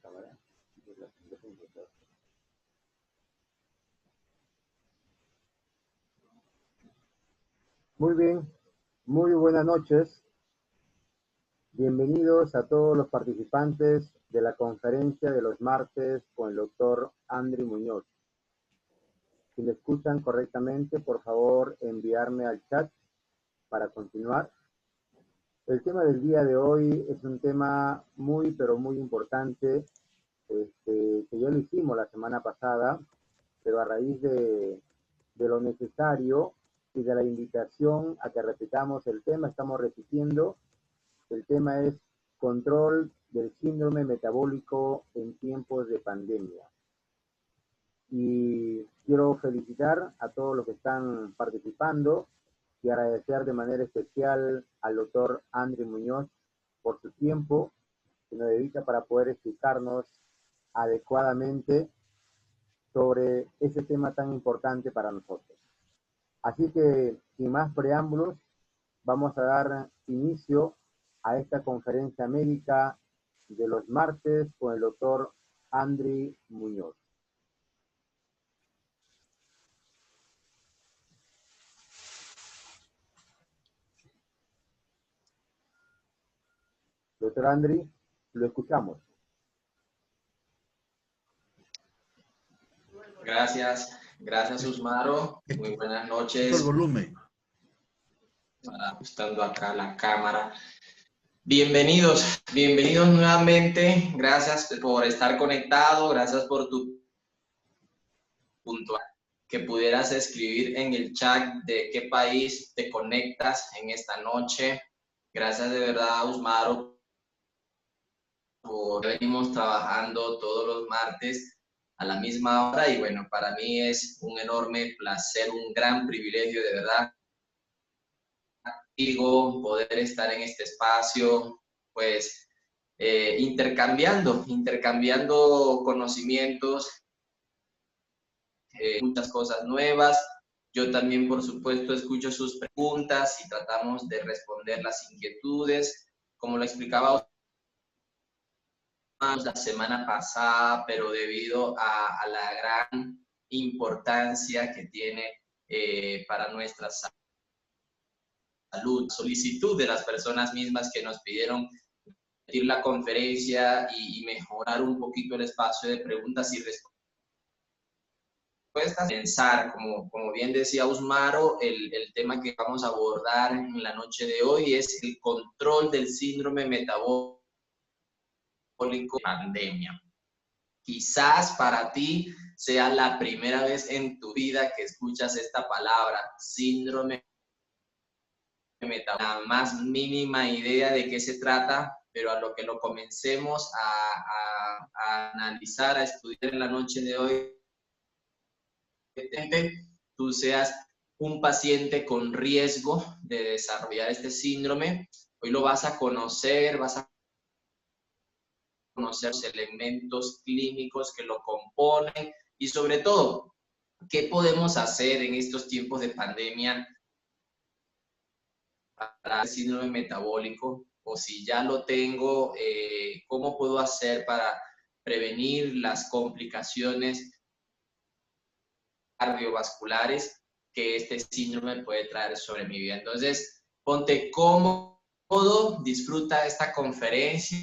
cámara. Muy bien, muy buenas noches. Bienvenidos a todos los participantes de la conferencia de los martes con el doctor Andri Muñoz. Si me escuchan correctamente, por favor, enviarme al chat para continuar. El tema del día de hoy es un tema muy, pero muy importante, que ya lo hicimos la semana pasada, pero a raíz de lo necesario y de la invitación a que repitamos el tema, estamos repitiendo. El tema es control del síndrome metabólico en tiempos de pandemia. Y quiero felicitar a todos los que están participando y agradecer de manera especial al doctor Andri Muñoz por su tiempo que nos dedica para poder explicarnos adecuadamente sobre ese tema tan importante para nosotros. Así que, sin más preámbulos, vamos a dar inicio a esta conferencia médica de los martes con el doctor Andri Muñoz. Doctor Andri, lo escuchamos. Gracias Usmaro. Muy buenas noches. El volumen. Ajustando acá la cámara. Bienvenidos nuevamente. Gracias por estar conectado. Gracias por tu puntual. Que pudieras escribir en el chat de qué país te conectas en esta noche. Gracias de verdad, Usmaro, por venimos trabajando todos los martes a la misma hora y bueno, para mí es un enorme placer, un gran privilegio de verdad poder estar en este espacio, pues intercambiando conocimientos, muchas cosas nuevas. Yo también, por supuesto, escucho sus preguntas y tratamos de responder las inquietudes, como lo explicaba la semana pasada, pero debido a la gran importancia que tiene para nuestra salud, solicitud de las personas mismas que nos pidieron repetir la conferencia y mejorar un poquito el espacio de preguntas y respuestas. Pensar, como bien decía Usmaro, el tema que vamos a abordar en la noche de hoy es el control del síndrome metabólico pandemia. Quizás para ti sea la primera vez en tu vida que escuchas esta palabra, síndrome metabólico. La más mínima idea de qué se trata, pero a lo que lo comencemos a analizar, a estudiar en la noche de hoy, tú seas un paciente con riesgo de desarrollar este síndrome. Hoy lo vas a conocer, vas a conocer los elementos clínicos que lo componen y sobre todo, ¿qué podemos hacer en estos tiempos de pandemia para el síndrome metabólico? O si ya lo tengo, ¿cómo puedo hacer para prevenir las complicaciones cardiovasculares que este síndrome puede traer sobre mi vida? Entonces, ponte cómodo, disfruta esta conferencia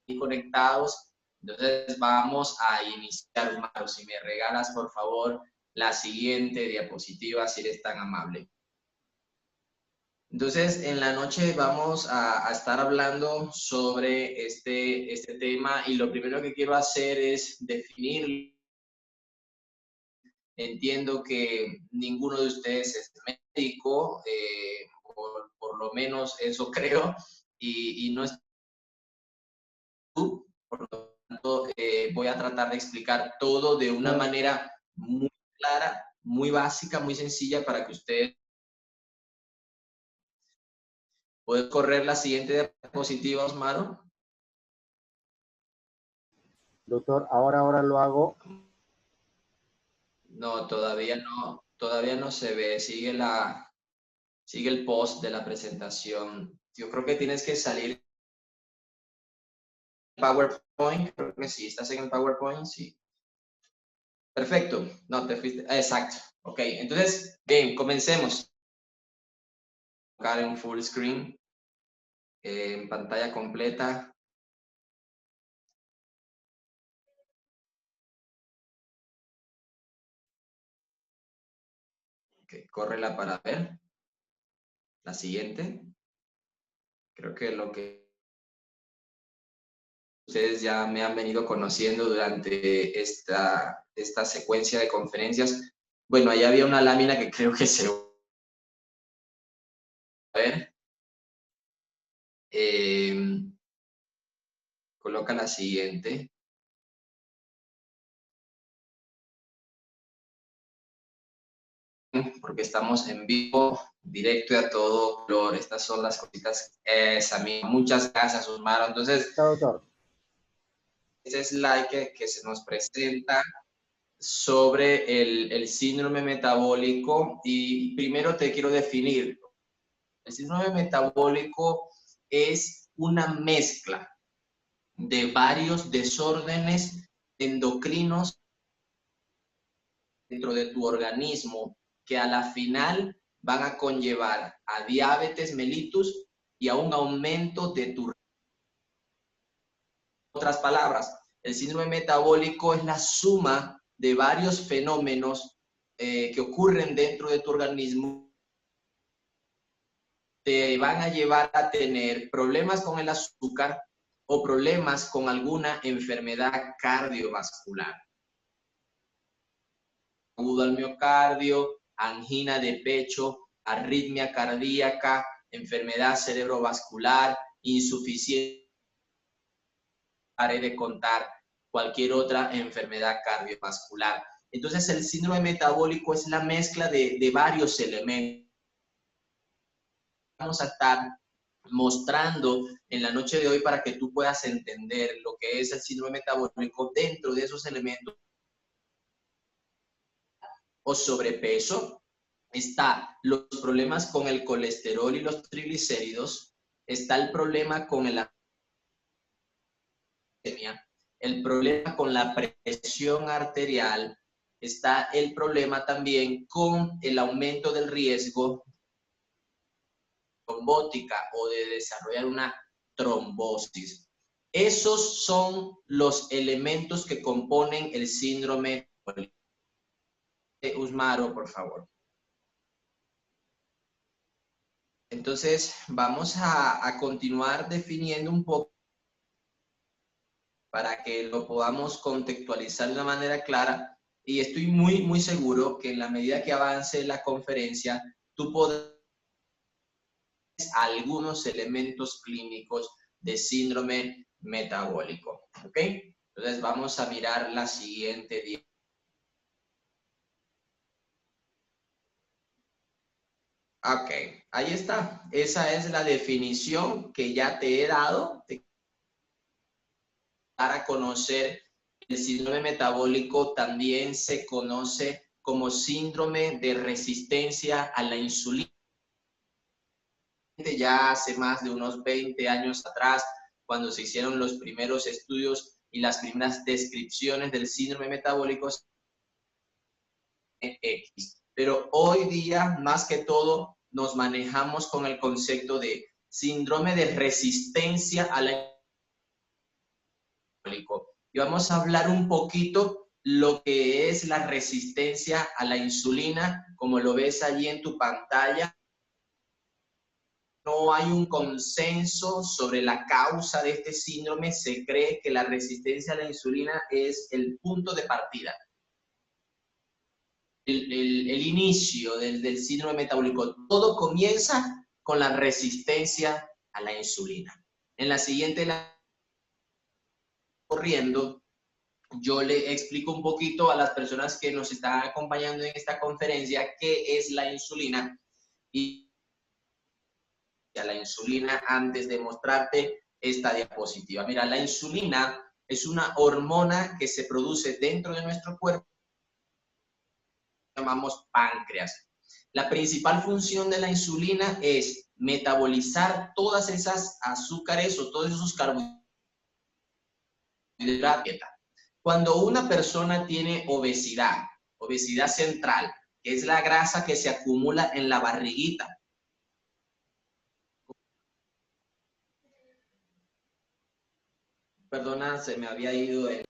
y conectados. Entonces vamos a iniciar, Umaro. Si me regalas, por favor, la siguiente diapositiva, si eres tan amable. Entonces, en la noche vamos a estar hablando sobre este tema y lo primero que quiero hacer es definir. Entiendo que ninguno de ustedes es médico, por lo menos eso creo, y no es tú, por lo tanto, voy a tratar de explicar todo de una manera muy clara, muy básica, muy sencilla para que ustedes puedan correr la siguiente diapositiva, Osmaro. Doctor, ahora lo hago. No, todavía no se ve. Sigue el post de la presentación. Yo creo que tienes que salir PowerPoint Creo que sí, estás en el PowerPoint, sí. Perfecto, no te fuiste, exacto. Ok, entonces, bien, comencemos. En full screen, en pantalla completa. Ok, córrela para ver. La siguiente. Creo que lo que ustedes ya me han venido conociendo durante esta secuencia de conferencias. Bueno, ahí había una lámina que creo que se va a ver. Coloca la siguiente. Porque estamos en vivo, directo y a todo color. Estas son las cositas. Muchas gracias, Osmaro. Entonces, doctor. este slide que se nos presenta sobre el síndrome metabólico. Y primero te quiero definir. El síndrome metabólico es una mezcla de varios desórdenes endocrinos dentro de tu organismo que a la final van a conllevar a diabetes mellitus y a un aumento de tu... En otras palabras, el síndrome metabólico es la suma de varios fenómenos que ocurren dentro de tu organismo, te van a llevar a tener problemas con el azúcar o problemas con alguna enfermedad cardiovascular. Agudo al miocardio, angina de pecho, arritmia cardíaca, enfermedad cerebrovascular, insuficiencia, de contar cualquier otra enfermedad cardiovascular. Entonces, el síndrome metabólico es la mezcla de varios elementos. Vamos a estar mostrando en la noche de hoy para que tú puedas entender lo que es el síndrome metabólico dentro de esos elementos. O sobrepeso, está los problemas con el colesterol y los triglicéridos, está el problema con el problema con la presión arterial, está el problema también con el aumento del riesgo trombótica o de desarrollar una trombosis. Esos son los elementos que componen el síndrome de Usmaro, por favor. Entonces, vamos a continuar definiendo un poco para que lo podamos contextualizar de una manera clara. Y estoy muy seguro que en la medida que avance la conferencia, tú podrás algunos elementos clínicos de síndrome metabólico. ¿Ok? Entonces, vamos a mirar la siguiente diapositiva. Ok, ahí está. Esa es la definición que ya te he dado para conocer el síndrome metabólico. También se conoce como síndrome de resistencia a la insulina. Ya hace más de unos 20 años atrás, cuando se hicieron los primeros estudios y las primeras descripciones del síndrome metabólico X. Pero hoy día, más que todo, nos manejamos con el concepto de síndrome de resistencia a la insulina. Y vamos a hablar un poquito lo que es la resistencia a la insulina, como lo ves allí en tu pantalla. No hay un consenso sobre la causa de este síndrome. Se cree que la resistencia a la insulina es el punto de partida. El inicio del síndrome metabólico. Todo comienza con la resistencia a la insulina. En la siguiente corriendo, yo le explico un poquito a las personas que nos están acompañando en esta conferencia qué es la insulina y a la insulina antes de mostrarte esta diapositiva. Mira, la insulina es una hormona que se produce dentro de nuestro cuerpo, llamamos páncreas. La principal función de la insulina es metabolizar todas esas azúcares o todos esos carbohidratos dieta. Cuando una persona tiene obesidad, obesidad central, que es la grasa que se acumula en la barriguita. Perdona, se me había ido el...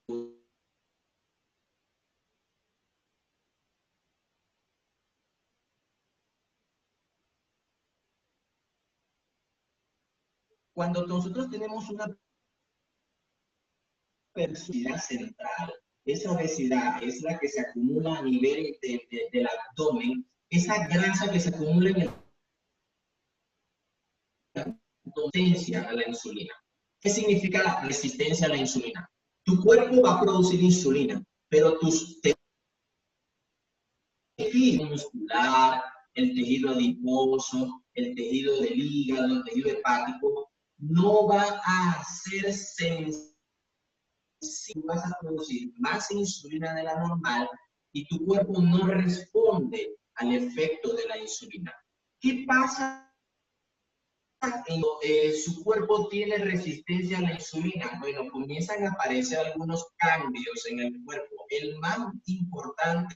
Cuando nosotros tenemos una obesidad central, esa obesidad es la que se acumula a nivel del abdomen, esa grasa que se acumula en el resistencia a la insulina. ¿Qué significa la resistencia a la insulina? Tu cuerpo va a producir insulina, pero tus tejido muscular, el tejido adiposo, el tejido del hígado, el tejido hepático, no va a ser sensible, vas a producir más insulina de la normal y tu cuerpo no responde al efecto de la insulina. ¿Qué pasa? Su cuerpo tiene resistencia a la insulina. Bueno, comienzan a aparecer algunos cambios en el cuerpo. El más importante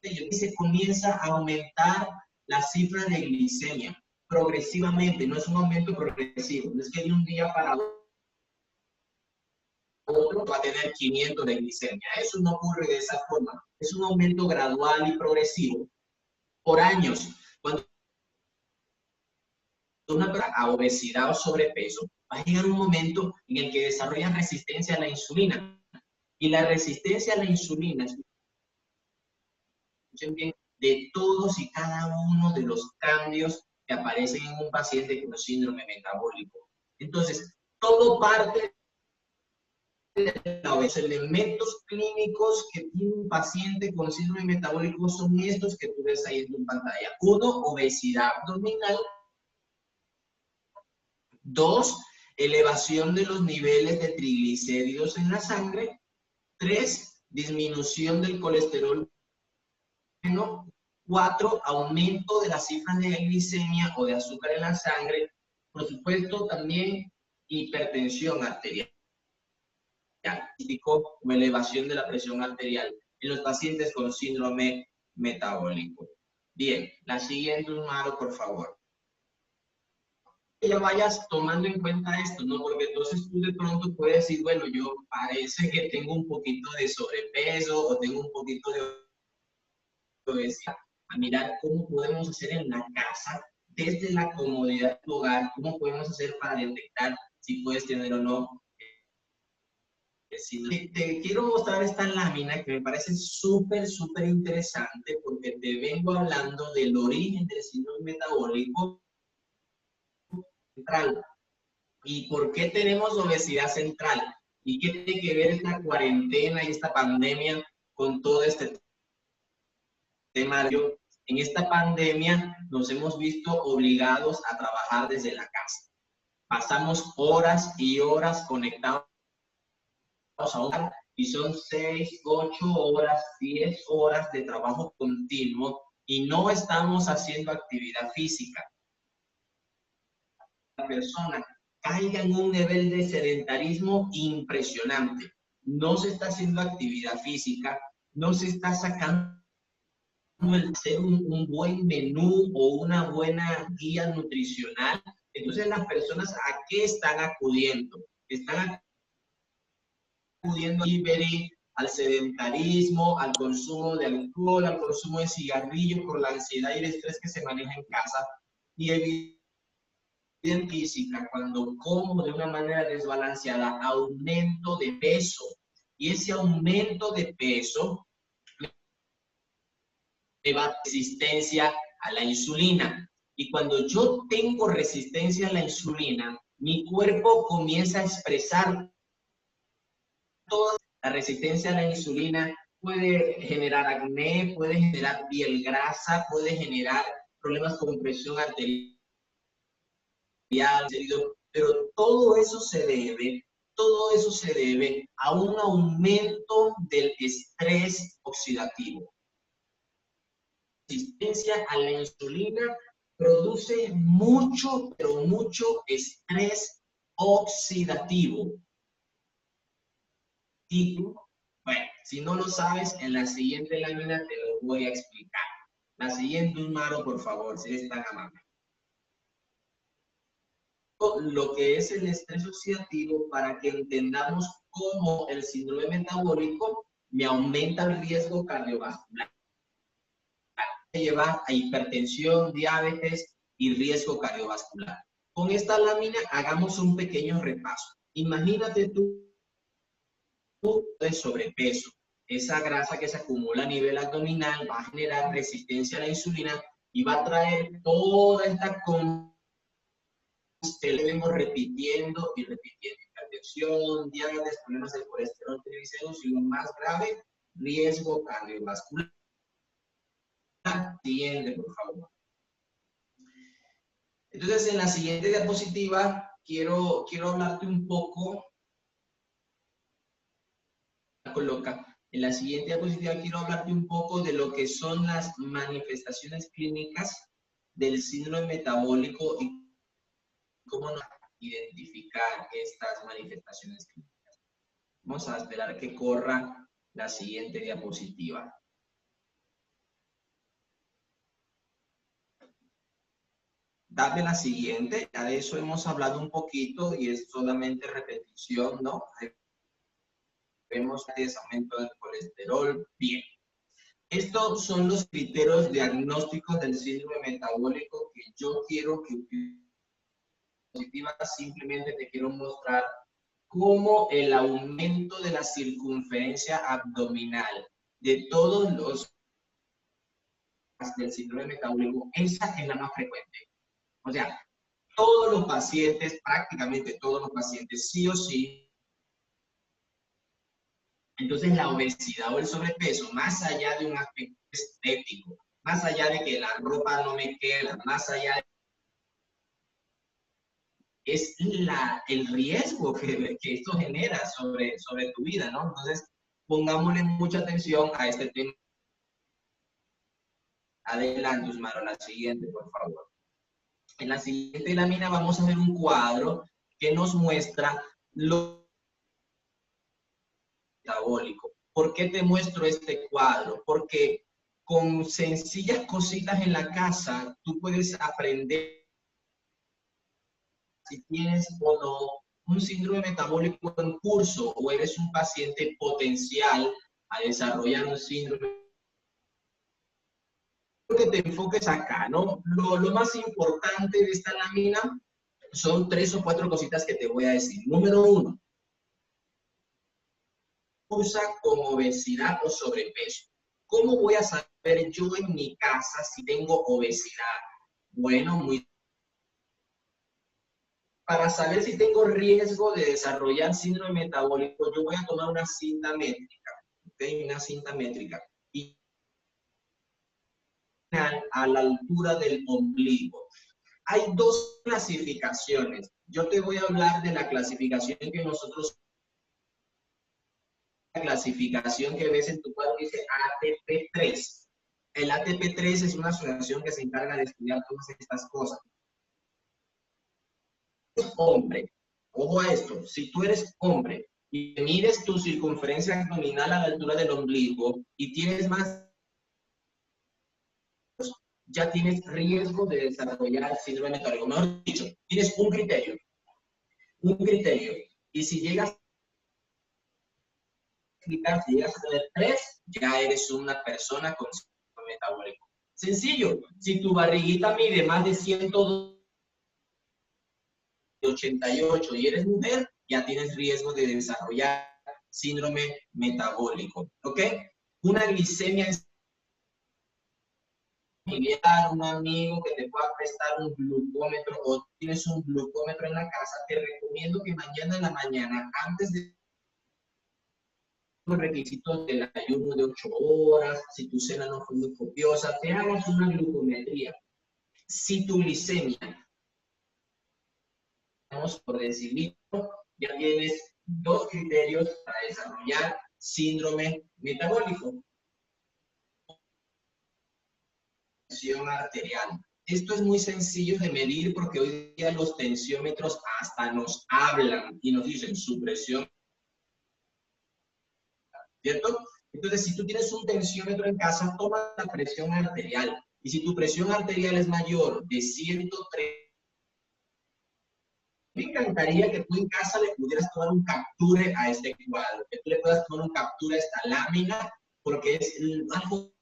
es que se comienza a aumentar la cifra de glicemia progresivamente, no es un aumento progresivo, no es que de un día para otro va a tener 500 de glicemia. Eso no ocurre de esa forma. Es un aumento gradual y progresivo por años. Cuando una persona a obesidad o sobrepeso, va a llegar un momento en el que desarrollan resistencia a la insulina. Y la resistencia a la insulina es de todos y cada uno de los cambios que aparecen en un paciente con síndrome metabólico. Entonces, todo parte de los elementos clínicos que tiene un paciente con síndrome metabólico son estos que tú ves ahí en tu pantalla. 1, obesidad abdominal. 2, elevación de los niveles de triglicéridos en la sangre. 3, disminución del colesterol bueno. 4, aumento de las cifras de glicemia o de azúcar en la sangre. Por supuesto, también hipertensión arterial o elevación de la presión arterial en los pacientes con síndrome metabólico. Bien, la siguiente, Maro, por favor. Que ya vayas tomando en cuenta esto, ¿no? Porque entonces tú de pronto puedes decir, bueno, yo parece que tengo un poquito de sobrepeso o tengo un poquito de obesidad. A mirar cómo podemos hacer en la casa, desde la comodidad de tu hogar, cómo podemos hacer para detectar si puedes tener o no. Te quiero mostrar esta lámina que me parece súper interesante porque te vengo hablando del origen del síndrome metabólico central y por qué tenemos obesidad central y qué tiene que ver esta cuarentena y esta pandemia con todo este tema. En esta pandemia nos hemos visto obligados a trabajar desde la casa. Pasamos horas y horas conectados a un y son 6, 8 horas, 10 horas de trabajo continuo y no estamos haciendo actividad física. La persona caiga en un nivel de sedentarismo impresionante. No se está haciendo actividad física, no se está sacando el hacer un buen menú o una buena guía nutricional. Entonces las personas ¿a qué están acudiendo? Están acudiendo al sedentarismo, al consumo de alcohol, al consumo de cigarrillos por la ansiedad y el estrés que se maneja en casa. Y evidentemente física, cuando como de una manera desbalanceada, aumento de peso. Y ese aumento de peso lleva resistencia a la insulina. Y cuando yo tengo resistencia a la insulina, mi cuerpo comienza a expresar toda la resistencia a la insulina. Puede generar acné, puede generar piel grasa, puede generar problemas con presión arterial, pero todo eso se debe a un aumento del estrés oxidativo. La resistencia a la insulina produce mucho, pero mucho estrés oxidativo. tipo. Bueno, si no lo sabes, en la siguiente lámina te lo voy a explicar. La siguiente, Maro, por favor, si eres tan amable. Lo que es el estrés oxidativo para que entendamos cómo el síndrome metabólico me aumenta el riesgo cardiovascular. Lleva a hipertensión, diabetes y riesgo cardiovascular. Con esta lámina hagamos un pequeño repaso. Imagínate tú de sobrepeso. Esa grasa que se acumula a nivel abdominal va a generar resistencia a la insulina y va a traer toda esta que le vengo repitiendo y repitiendo: hipertensión, diabetes, problemas del colesterol, triglicéridos y lo más grave, riesgo cardiovascular. Siguiente, por favor. Entonces, en la siguiente diapositiva quiero hablarte un poco. En la siguiente diapositiva quiero hablarte un poco de lo que son las manifestaciones clínicas del síndrome metabólico y cómo identificar estas manifestaciones clínicas. Vamos a esperar que corra la siguiente diapositiva. Dame la siguiente, ya de eso hemos hablado un poquito y es solamente repetición, ¿no? Vemos que es aumento del colesterol. Bien. Estos son los criterios diagnósticos del síndrome metabólico que yo quiero que simplemente te quiero mostrar cómo el aumento de la circunferencia abdominal de todos los del síndrome metabólico, esa es la más frecuente. O sea, todos los pacientes, prácticamente todos los pacientes, sí o sí. Entonces, la obesidad o el sobrepeso, más allá de un aspecto estético, más allá de que la ropa no me queda, más allá de es el riesgo que esto genera sobre tu vida, ¿no? Entonces, pongámosle mucha atención a este tema. Adelante, Usmaro, la siguiente, por favor. En la siguiente lámina vamos a ver un cuadro que nos muestra lo metabólico. ¿Por qué te muestro este cuadro? Porque con sencillas cositas en la casa, tú puedes aprender si tienes o no un síndrome metabólico en curso o eres un paciente potencial a desarrollar un síndrome. Que te enfoques acá, ¿no? Lo más importante de esta lámina son 3 o 4 cositas que te voy a decir. Número 1, cursa con obesidad o sobrepeso. ¿Cómo voy a saber yo en mi casa si tengo obesidad? Bueno, para saber si tengo riesgo de desarrollar síndrome metabólico, yo voy a tomar una cinta métrica, ¿ok? Una cinta métrica. Y a la altura del ombligo. Hay 2 clasificaciones. Yo te voy a hablar de la clasificación que nosotros, la clasificación que ves en tu cuadro dice ATP3. El ATP3 es una asociación que se encarga de estudiar todas estas cosas. Hombre, ojo a esto, si tú eres hombre y mides tu circunferencia abdominal a la altura del ombligo y tienes más, ya tienes riesgo de desarrollar síndrome metabólico. Mejor dicho, tienes un criterio. Y si llegas a tener 3, ya eres una persona con síndrome metabólico. Sencillo, si tu barriguita mide más de 188 y eres mujer, ya tienes riesgo de desarrollar síndrome metabólico, ¿ok? Una glicemia familiar, un amigo que te pueda prestar un glucómetro o tienes un glucómetro en la casa, te recomiendo que mañana en la mañana, antes de los requisitos del ayuno de 8 horas, si tu cena no fue muy copiosa, te hagas una glucometría. Si tu glicemia, vamos por decirlo, ya tienes 2 criterios para desarrollar síndrome metabólico. Presión arterial. Esto es muy sencillo de medir porque hoy día los tensiómetros hasta nos hablan y nos dicen su presión ¿cierto? Entonces, si tú tienes un tensiómetro en casa, toma la presión arterial. Y si tu presión arterial es mayor de 130, me encantaría que tú en casa le pudieras tomar un capture a este cuadro, que tú le puedas tomar un capture a esta lámina, porque es algo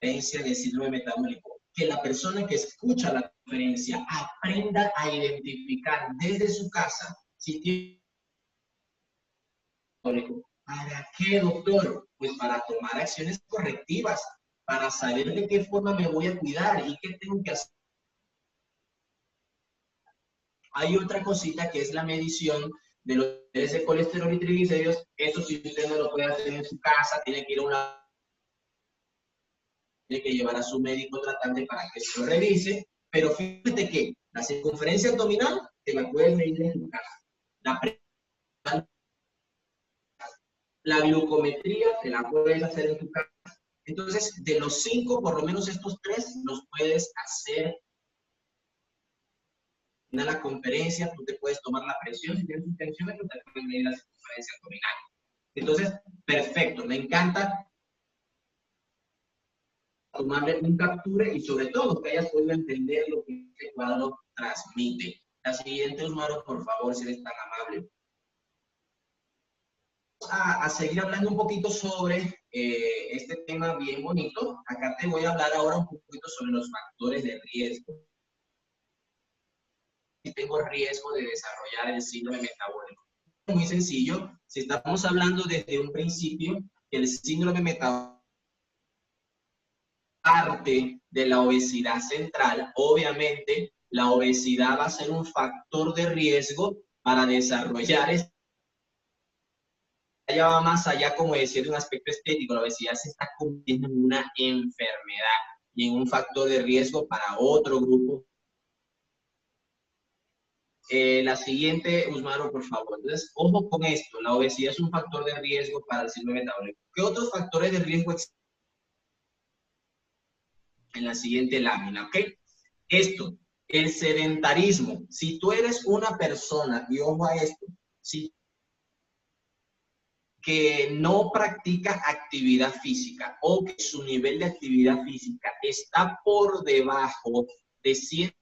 diferencia del síndrome metabólico. Que la persona que escucha la conferencia aprenda a identificar desde su casa si tiene. ¿Para qué, doctor? Pues para tomar acciones correctivas, para saber de qué forma me voy a cuidar y qué tengo que hacer. Hay otra cosita que es la medición de los niveles de colesterol y triglicéridos. Eso si usted no lo puede hacer en su casa, tiene que ir a tiene que llevar a su médico tratante para que se lo revise. Pero fíjate que la circunferencia abdominal te la puedes medir en tu casa. La glucometría te la puedes hacer en tu casa. Entonces, de los 5, por lo menos estos 3 los puedes hacer en la conferencia. Tú te puedes tomar la presión, si tienes un tensiómetro, te puedes medir la circunferencia abdominal. Entonces, perfecto, me encanta tomarle un capture y sobre todo que hayas podido entender lo que este cuadro transmite. La siguiente, Osmaro, por favor, si eres tan amable. A seguir hablando un poquito sobre este tema bien bonito. Acá te voy a hablar ahora un poquito sobre los factores de riesgo. Si tengo riesgo de desarrollar el síndrome metabólico. Muy sencillo. Si estamos hablando desde un principio, el síndrome metabólico parte de la obesidad central, obviamente la obesidad va a ser un factor de riesgo para desarrollar este. Ya va más allá, como decir, de un aspecto estético. La obesidad se está convirtiendo en una enfermedad y en un factor de riesgo para otro grupo. La siguiente, Usmaro, por favor. Entonces, ojo con esto. La obesidad es un factor de riesgo para el síndrome metabólico. ¿Qué otros factores de riesgo existen? En la siguiente lámina, ¿ok? Esto, el sedentarismo. Si tú eres una persona, y ojo a esto, si que no practica actividad física o que su nivel de actividad física está por debajo de 100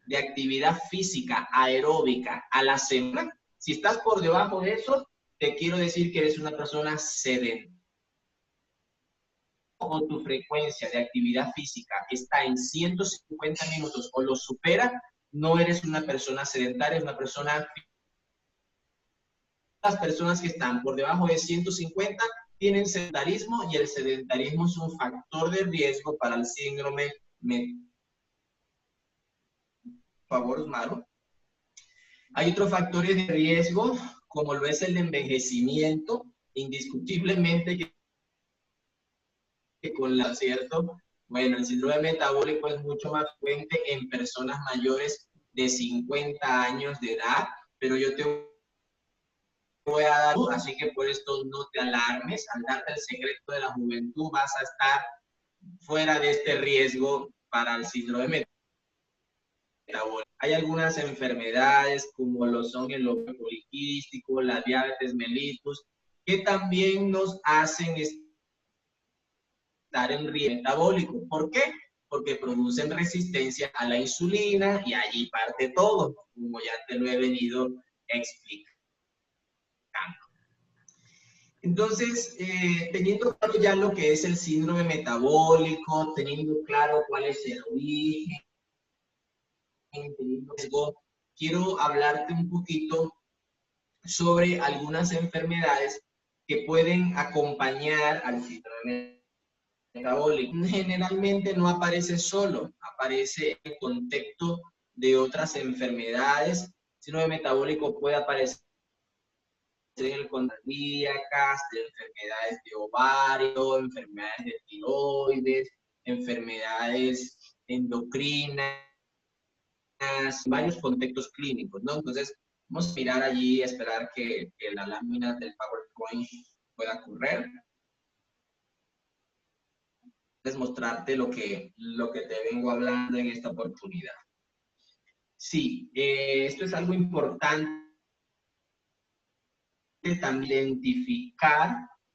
de actividad física aeróbica a la semana, si estás por debajo de eso, te quiero decir que eres una persona sedentaria. O tu frecuencia de actividad física está en 150 minutos o lo supera, no eres una persona sedentaria, es una persona. Las personas que están por debajo de 150 tienen sedentarismo y el sedentarismo es un factor de riesgo para el síndrome metabólico. Por favor, Maro. Hay otros factores de riesgo, como lo es el envejecimiento, indiscutiblemente que con la, ¿cierto? Bueno, el síndrome metabólico es mucho más frecuente en personas mayores de 50 años de edad, pero yo te voy a dar, así que por esto no te alarmes. Al darte el secreto de la juventud vas a estar fuera de este riesgo para el síndrome metabólico. Hay algunas enfermedades como lo son el ovario poliquístico, la diabetes mellitus, que también nos hacen estar en riesgo metabólico. ¿Por qué? Porque producen resistencia a la insulina y allí parte todo, como ya te lo he venido explicando. Entonces, teniendo claro ya lo que es el síndrome metabólico, teniendo claro cuál es el origen, quiero hablarte un poquito sobre algunas enfermedades que pueden acompañar al síndrome metabólico. Generalmente no aparece solo, aparece en el contexto de otras enfermedades. El síndrome metabólico puede aparecer en el cardíacas, de enfermedades de ovario, enfermedades de tiroides, enfermedades endocrinas, varios contextos clínicos, ¿no? Entonces, vamos a mirar allí, esperar que la lámina del PowerPoint pueda correr. Es mostrarte lo que te vengo hablando en esta oportunidad. Sí, esto es algo importante también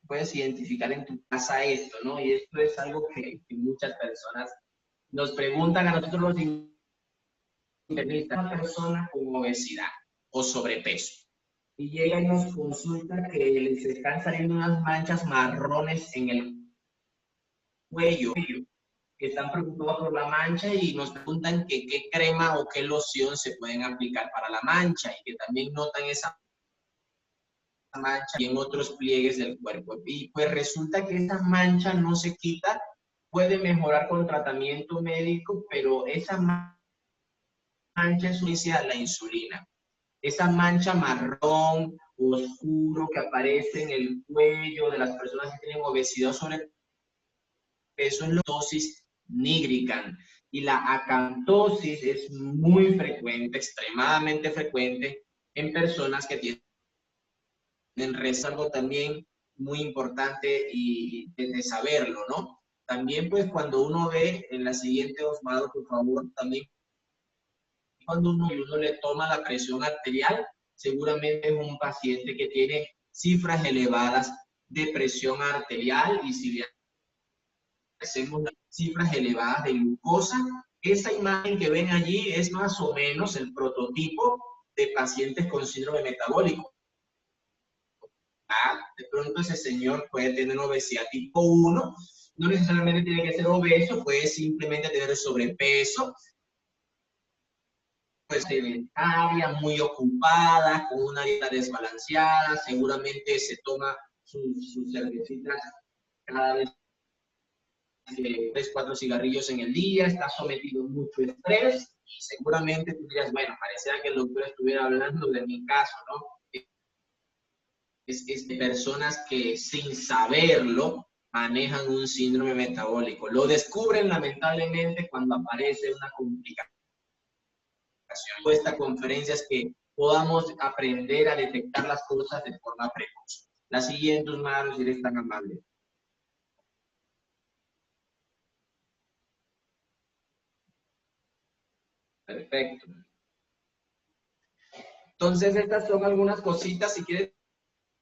puedes identificar en tu casa esto, ¿no? Y esto es algo que muchas personas nos preguntan a nosotros los internistas, una persona con obesidad o sobrepeso. Y llega y nos consulta que les están saliendo unas manchas marrones en el cuello, que están preocupados por la mancha y nos preguntan que qué crema o qué loción se pueden aplicar para la mancha y que también notan esa mancha y en otros pliegues del cuerpo. Y pues resulta que esa mancha no se quita, puede mejorar con tratamiento médico, pero esa mancha es a la insulina. Esa mancha marrón oscuro que aparece en el cuello de las personas que tienen obesidad o sobrepeso es la dosis nigricans. Y la acantosis es muy frecuente, extremadamente frecuente en personas que tienen algo también muy importante y de saberlo, ¿no? También pues cuando uno ve en la siguiente, Osvaldo, por favor, también cuando uno le toma la presión arterial, seguramente es un paciente que tiene cifras elevadas de presión arterial y si le hacemos cifras elevadas de glucosa, esa imagen que ven allí es más o menos el prototipo de pacientes con síndrome metabólico. De pronto ese señor puede tener obesidad tipo 1, no necesariamente tiene que ser obeso, puede simplemente tener sobrepeso, pues sedentaria, muy ocupada, con una dieta desbalanceada, seguramente se toma sus cervecitas cada vez 3, 4 cigarrillos en el día, está sometido a mucho estrés, y seguramente tú dirías, bueno, pareciera que el doctor estuviera hablando de mi caso, ¿no? Es de personas que sin saberlo manejan un síndrome metabólico. Lo descubren lamentablemente cuando aparece una complicación. Esta conferencia es que podamos aprender a detectar las cosas de forma precoz. La siguiente, Osmar, si eres tan amable. Perfecto. Entonces, estas son algunas cositas, si quieres,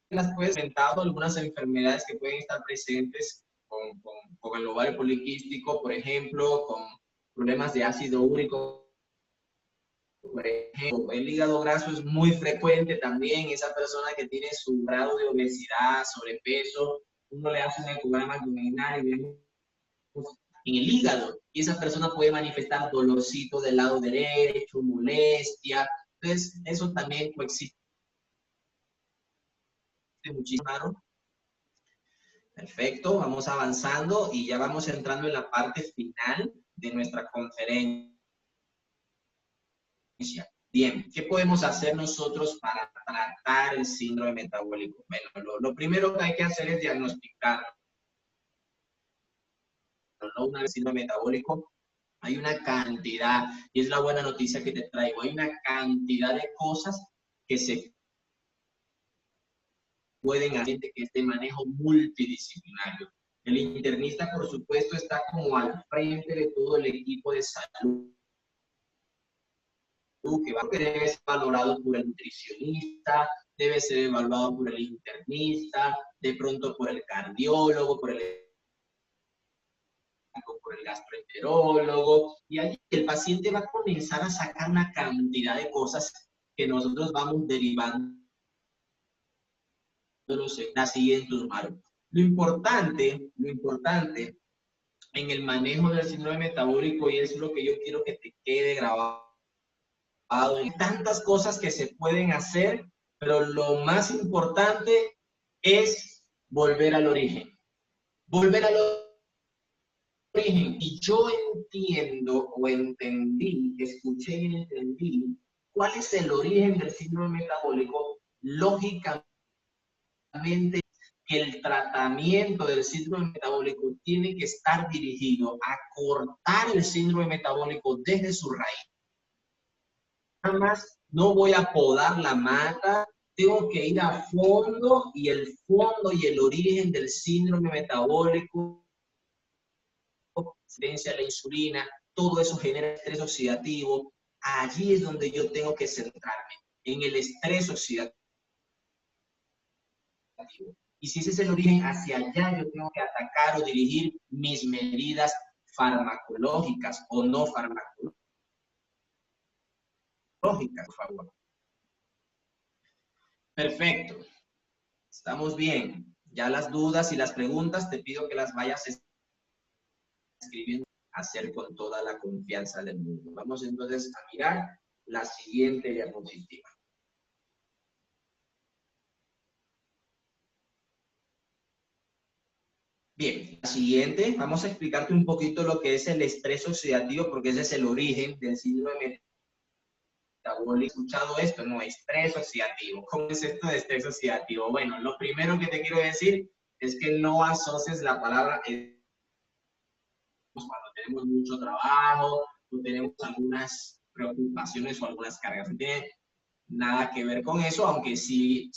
las puedes comentar, algunas enfermedades que pueden estar presentes con el ovario poliquístico, por ejemplo, con problemas de ácido úrico, por ejemplo. El hígado graso es muy frecuente también, esa persona que tiene su grado de obesidad, sobrepeso, uno le hace un ecograma abdominal y vemos en el hígado, y esa persona puede manifestar dolorcito del lado derecho, molestia, entonces eso también coexiste muchísimo. Perfecto, vamos avanzando y ya vamos entrando en la parte final de nuestra conferencia. Bien, ¿qué podemos hacer nosotros para tratar el síndrome metabólico? Bueno, lo primero que hay que hacer es diagnosticarlo. ¿No? Una vez síndrome metabólico, hay una cantidad, y es la buena noticia que te traigo, hay una cantidad de cosas que se pueden hacer, que es de manejo multidisciplinario. El internista, por supuesto, está como al frente de todo el equipo de salud, que debe ser valorado por el nutricionista, debe ser evaluado por el internista, de pronto por el cardiólogo, por el gastroenterólogo, y ahí el paciente va a comenzar a sacar una cantidad de cosas que nosotros vamos derivando en la siguiente, Osmar. Lo importante en el manejo del síndrome metabólico, y es lo que yo quiero que te quede grabado, hay tantas cosas que se pueden hacer, pero lo más importante es volver al origen. Volver al origen. Y yo entiendo o entendí, escuché y entendí cuál es el origen del síndrome metabólico. Lógicamente, el tratamiento del síndrome metabólico tiene que estar dirigido a cortar el síndrome metabólico desde su raíz. Nada más no voy a podar la mata, tengo que ir a fondo, y el fondo y el origen del síndrome metabólico, resistencia a la insulina, todo eso genera estrés oxidativo. Allí es donde yo tengo que centrarme, en el estrés oxidativo. Y si ese es el origen, hacia allá yo tengo que atacar o dirigir mis medidas farmacológicas o no farmacológicas, por favor. Perfecto. Estamos bien. Ya las dudas y las preguntas te pido que las vayas escribiendo, hacer con toda la confianza del mundo. Vamos entonces a mirar la siguiente diapositiva. Bien, la siguiente, vamos a explicarte un poquito lo que es el estrés oxidativo, porque ese es el origen del síndrome metabólico. ¿Has escuchado esto? No, estrés oxidativo. ¿Cómo es esto de estrés oxidativo? Bueno, lo primero que te quiero decir es que no asocies la palabra cuando tenemos mucho trabajo o tenemos algunas preocupaciones o algunas cargas. No tiene nada que ver con eso, aunque sí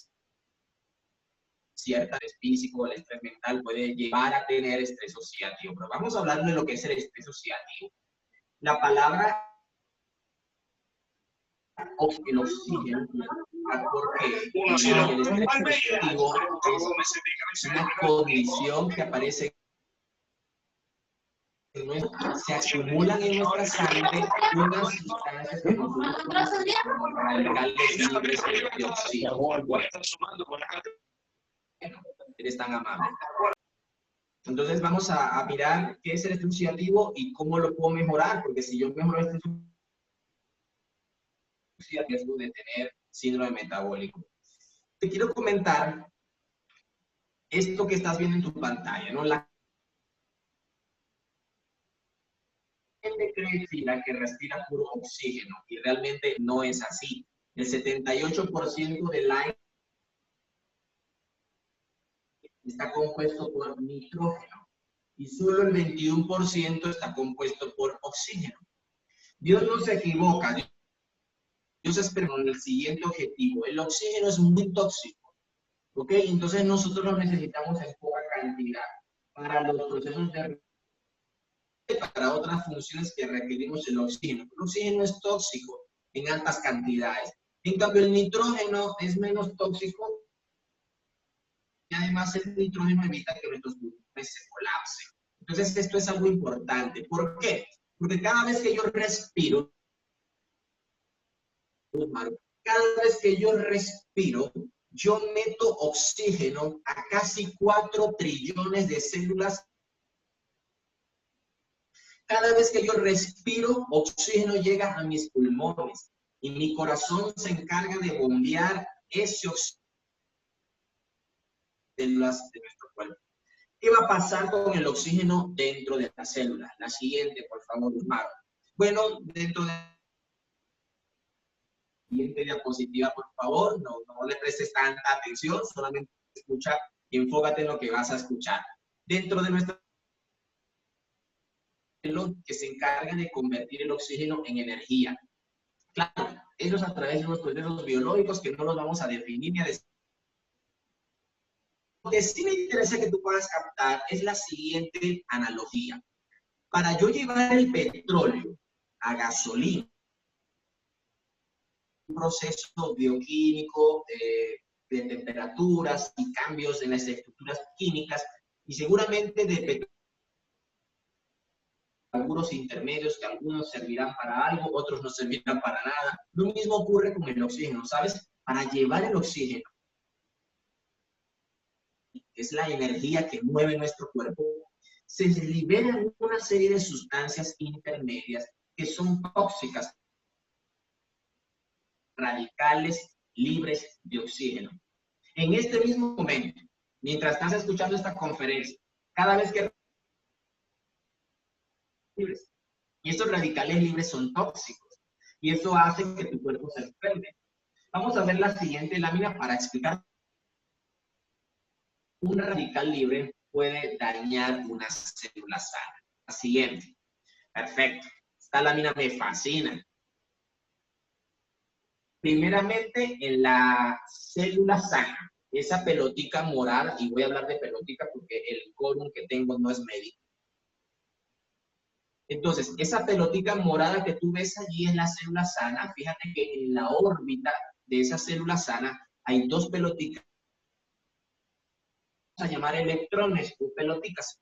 cierta estrés físico, el estrés mental puede llevar a tener estrés oxidativo. Pero vamos a hablar de lo que es el estrés oxidativo. La palabra el oxígeno, porque el estrés oxidativo es una condición que aparece se acumulan en nuestra sangre unas sustancias que nosotros radicales libres de oxígeno. Eres tan amable. Entonces vamos a mirar qué es el estrés oxidativo y cómo lo puedo mejorar, porque si yo mejoro el estrés oxidativo, riesgo de tener síndrome metabólico. Te quiero comentar esto que estás viendo en tu pantalla, ¿no? La gente cree que respira puro oxígeno y realmente no es así. El 78% del aire está compuesto por nitrógeno y solo el 21% está compuesto por oxígeno. Dios no se equivoca. Dios espera con el siguiente objetivo. El oxígeno es muy tóxico, ¿ok? Entonces nosotros lo necesitamos en poca cantidad para los procesos de para otras funciones que requerimos el oxígeno. El oxígeno es tóxico en altas cantidades. En cambio, el nitrógeno es menos tóxico y además el nitrógeno evita que nuestros pulmones se colapsen. Entonces, esto es algo importante. ¿Por qué? Porque cada vez que yo respiro, yo meto oxígeno a casi 4 trillones de células. Cada vez que yo respiro, oxígeno llega a mis pulmones y mi corazón se encarga de bombear ese oxígeno a células de nuestro cuerpo. ¿Qué va a pasar con el oxígeno dentro de las células? La siguiente, por favor, Maro. Bueno, dentro de la siguiente diapositiva, por favor, no le prestes tanta atención, solamente escucha y enfócate en lo que vas a escuchar. Dentro de nuestra que se encarga de convertir el oxígeno en energía. Claro, eso es a través de unos procesos biológicos que no los vamos a definir ni a decir. Lo que sí me interesa que tú puedas captar es la siguiente analogía. Para yo llevar el petróleo a gasolina, un proceso bioquímico de temperaturas y cambios en las estructuras químicas y seguramente de algunos intermedios que algunos servirán para algo, otros no servirán para nada. Lo mismo ocurre con el oxígeno, ¿sabes? Para llevar el oxígeno, que es la energía que mueve nuestro cuerpo, se liberan una serie de sustancias intermedias que son tóxicas, radicales libres de oxígeno. En este mismo momento, mientras estás escuchando esta conferencia, cada vez que libres, y estos radicales libres son tóxicos, y eso hace que tu cuerpo se enferme. Vamos a ver la siguiente lámina para explicar. Un radical libre puede dañar una célula sana. La siguiente. Perfecto. Esta lámina me fascina. Primeramente, en la célula sana, esa pelotica morada, y voy a hablar de pelotica porque el quórum que tengo no es médico. Entonces, esa pelotica morada que tú ves allí en la célula sana, fíjate que en la órbita de esa célula sana hay dos pelotitas a llamar electrones o pelotitas.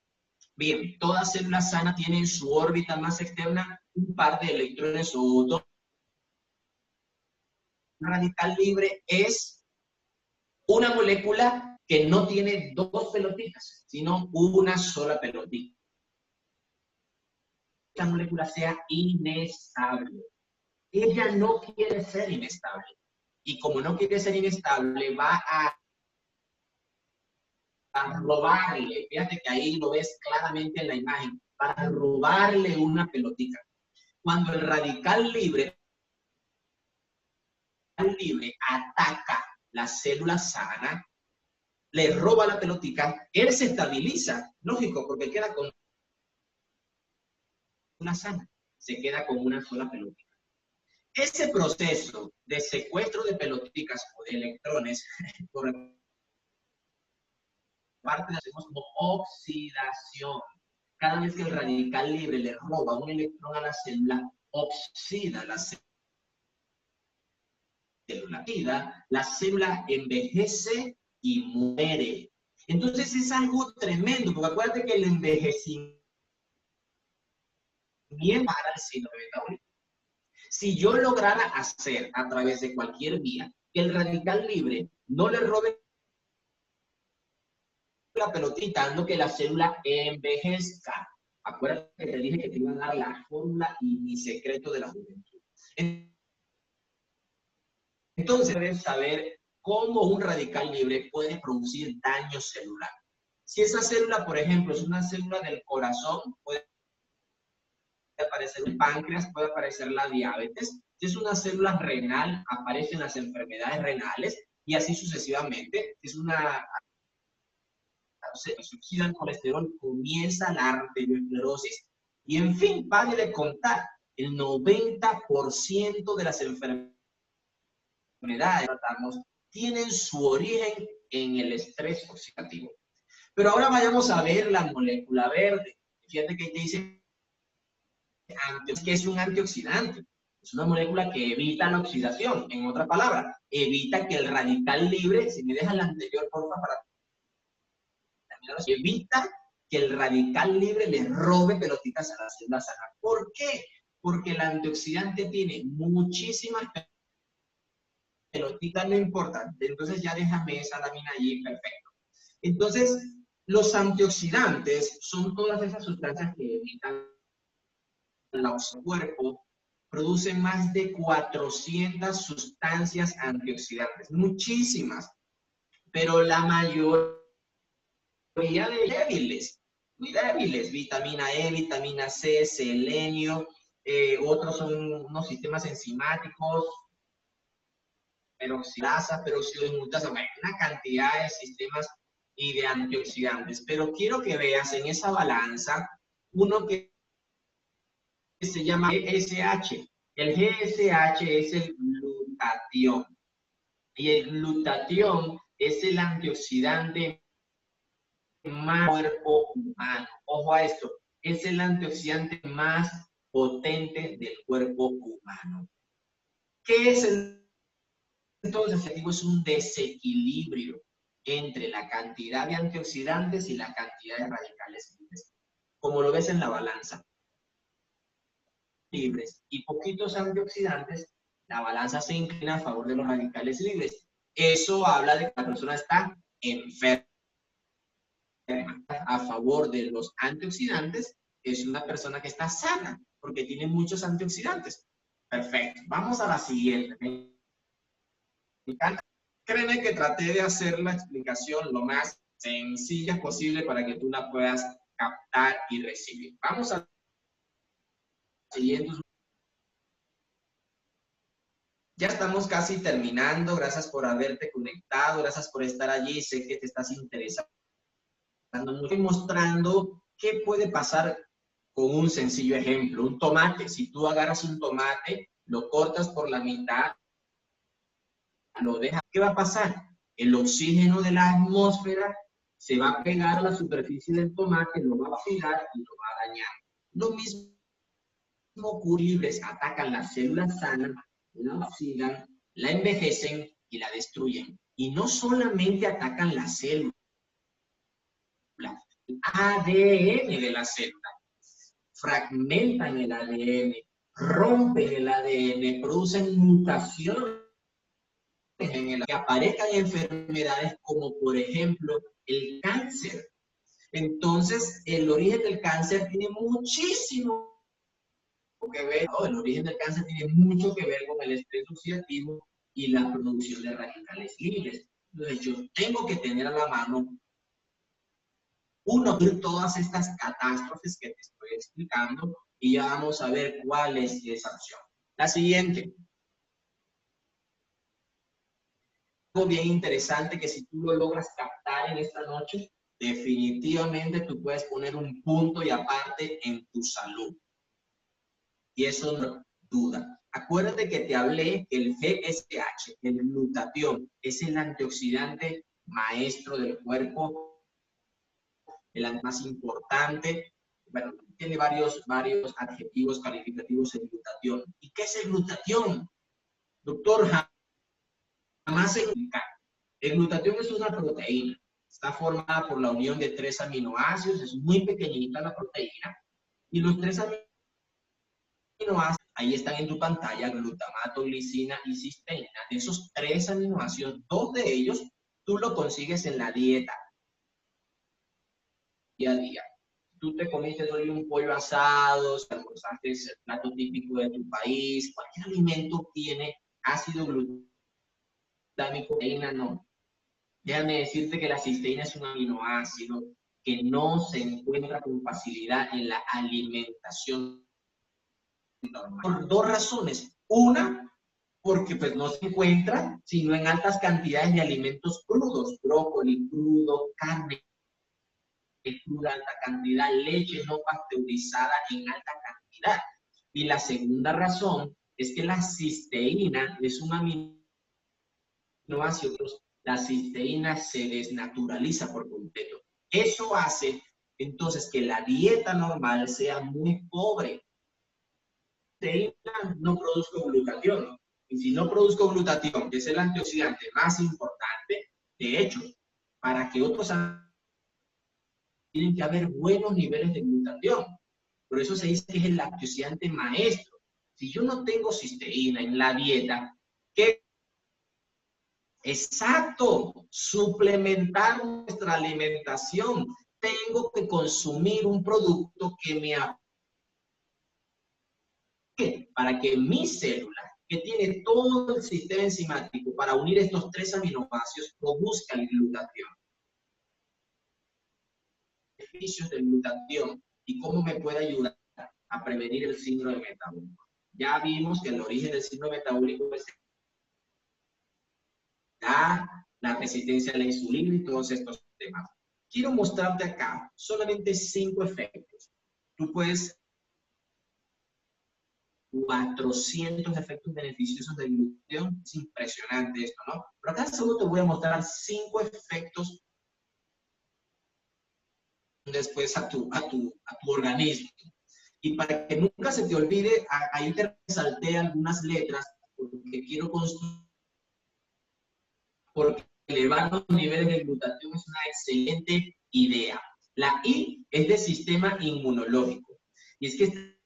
Bien, toda célula sana tiene en su órbita más externa un par de electrones o dos. Un radical libre es una molécula que no tiene dos pelotitas, sino una sola pelotita. Esta molécula sea inestable. Ella no quiere ser inestable. Y como no quiere ser inestable, va a robarle, fíjate que ahí lo ves claramente en la imagen, para robarle una pelotita. Cuando el radical libre ataca la célula sana, le roba la pelotita, él se estabiliza, lógico, porque queda con una sana, se queda con una sola pelotita. Ese proceso de secuestro de pelotitas o de electrones, por parte de hacemos como oxidación. Cada vez que el radical libre le roba un electrón a la célula, oxida la célula. La célula envejece y muere. Entonces es algo tremendo, porque acuérdate que el envejecimiento para el síndrome metabólico. Si yo lograra hacer a través de cualquier vía que el radical libre no le robe la pelotita, dando que la célula envejezca. Acuérdate que te dije que te iba a dar la fórmula y mi secreto de la juventud. Entonces, debes saber cómo un radical libre puede producir daño celular. Si esa célula, por ejemplo, es una célula del corazón, puede aparecer el páncreas, puede aparecer la diabetes. Si es una célula renal, aparecen las enfermedades renales y así sucesivamente. Si es una se oxida el colesterol, comienza la arteriosclerosis y en fin, pare de contar, el 90% de las enfermedades que tratamos tienen su origen en el estrés oxidativo. Pero ahora vayamos a ver la molécula verde. Fíjate que te dice que es un antioxidante. Es una molécula que evita la oxidación. En otras palabras, evita que el radical libre, si me dejas la anterior, por favor, evita que el radical libre le robe pelotitas a la célula sana. ¿Por qué? Porque el antioxidante tiene muchísimas pelotitas, no importa. Entonces ya déjame esa lámina allí, perfecto. Entonces, los antioxidantes son todas esas sustancias que evitan el cuerpo, producen más de 400 sustancias antioxidantes, muchísimas, pero la mayoría de débiles, muy débiles, vitamina E, vitamina C, selenio, otros son unos sistemas enzimáticos, peroxidasa, peróxido de multasa, una cantidad de sistemas y de antioxidantes. Pero quiero que veas en esa balanza uno que se llama GSH. El GSH es el glutatión. Y el glutatión es el antioxidante más cuerpo humano. Ojo a esto, es el antioxidante más potente del cuerpo humano. ¿Qué es entonces? Es un desequilibrio entre la cantidad de antioxidantes y la cantidad de radicales libres. Como lo ves en la balanza, libres y poquitos antioxidantes, la balanza se inclina a favor de los radicales libres. Eso habla de que la persona está enferma. A favor de los antioxidantes, es una persona que está sana, porque tiene muchos antioxidantes. Perfecto. Vamos a la siguiente. Me encanta. Créeme que traté de hacer la explicación lo más sencilla posible para que tú la puedas captar y recibir. Vamos a la siguiente. Ya estamos casi terminando. Gracias por haberte conectado. Gracias por estar allí. Sé que te estás interesando mucho, mostrando qué puede pasar con un sencillo ejemplo. Un tomate. Si tú agarras un tomate, lo cortas por la mitad, lo dejas, ¿qué va a pasar? El oxígeno de la atmósfera se va a pegar a la superficie del tomate, lo va a oxidar y lo va a dañar. Lo mismo libres atacan las células sanas, la oxidan, la envejecen y la destruyen. Y no solamente atacan las células, el ADN de la célula. Fragmentan el ADN, rompen el ADN, producen mutaciones en el que aparezcan enfermedades como por ejemplo el cáncer. Entonces, el origen del cáncer tiene muchísimo que ver, ¿no? El origen del cáncer tiene mucho que ver con el estrés oxidativo y la producción de radicales libres. Entonces, yo tengo que tener a la mano todas estas catástrofes que te estoy explicando y ya vamos a ver cuál es esa opción. La siguiente. Algo bien interesante que si tú lo logras captar en esta noche, definitivamente tú puedes poner un punto y aparte en tu salud. Y eso no duda. Acuérdate que te hablé que el GSH, el glutatión, es el antioxidante maestro del cuerpo, el más importante. Bueno, tiene varios adjetivos calificativos el glutatión. ¿Y qué es el glutatión? Doctor, jamás se explica. El glutatión es una proteína. Está formada por la unión de 3 aminoácidos. Es muy pequeñita la proteína. Y los 3 aminoácidos, ahí están en tu pantalla, glutamato, glicina y cisteína. De esos 3 aminoácidos, 2 de ellos tú lo consigues en la dieta día a día. Tú te comiste hoy un pollo asado, almorzaste el plato típico de tu país, cualquier alimento tiene ácido glutámico, proteína no. Déjame decirte que la cisteína es un aminoácido que no se encuentra con facilidad en la alimentación normal. Por 2 razones. Una, porque pues no se encuentra sino en altas cantidades de alimentos crudos, brócoli crudo, carne cruda, alta cantidad, leche no pasteurizada en alta cantidad. Y la segunda razón es que la cisteína es un aminoácido, la cisteína se desnaturaliza por completo. Eso hace entonces que la dieta normal sea muy pobre. La cisteína no produzco glutatión. Y si no produzco glutatión, que es el antioxidante más importante, de hecho, para que otros tienen que haber buenos niveles de glutatión. Por eso se dice que es el antioxidante maestro. Si yo no tengo cisteína en la dieta, ¿qué? Exacto, suplementar nuestra alimentación. Tengo que consumir un producto que me aporte para que mi célula, que tiene todo el sistema enzimático para unir estos 3 aminoácidos, produzca el glutatión. Beneficios del glutatión y cómo me puede ayudar a prevenir el síndrome metabólico. Ya vimos que el origen del síndrome metabólico es la resistencia a la insulina y todos estos temas. Quiero mostrarte acá solamente 5 efectos. Tú puedes 400 efectos beneficiosos del glutatión. Es impresionante esto, ¿no? Pero acá solo te voy a mostrar 5 efectos después a tu organismo. Y para que nunca se te olvide, ahí te resalté algunas letras porque quiero construir, porque elevar los niveles de glutatión es una excelente idea. La I es de sistema inmunológico. Y es que este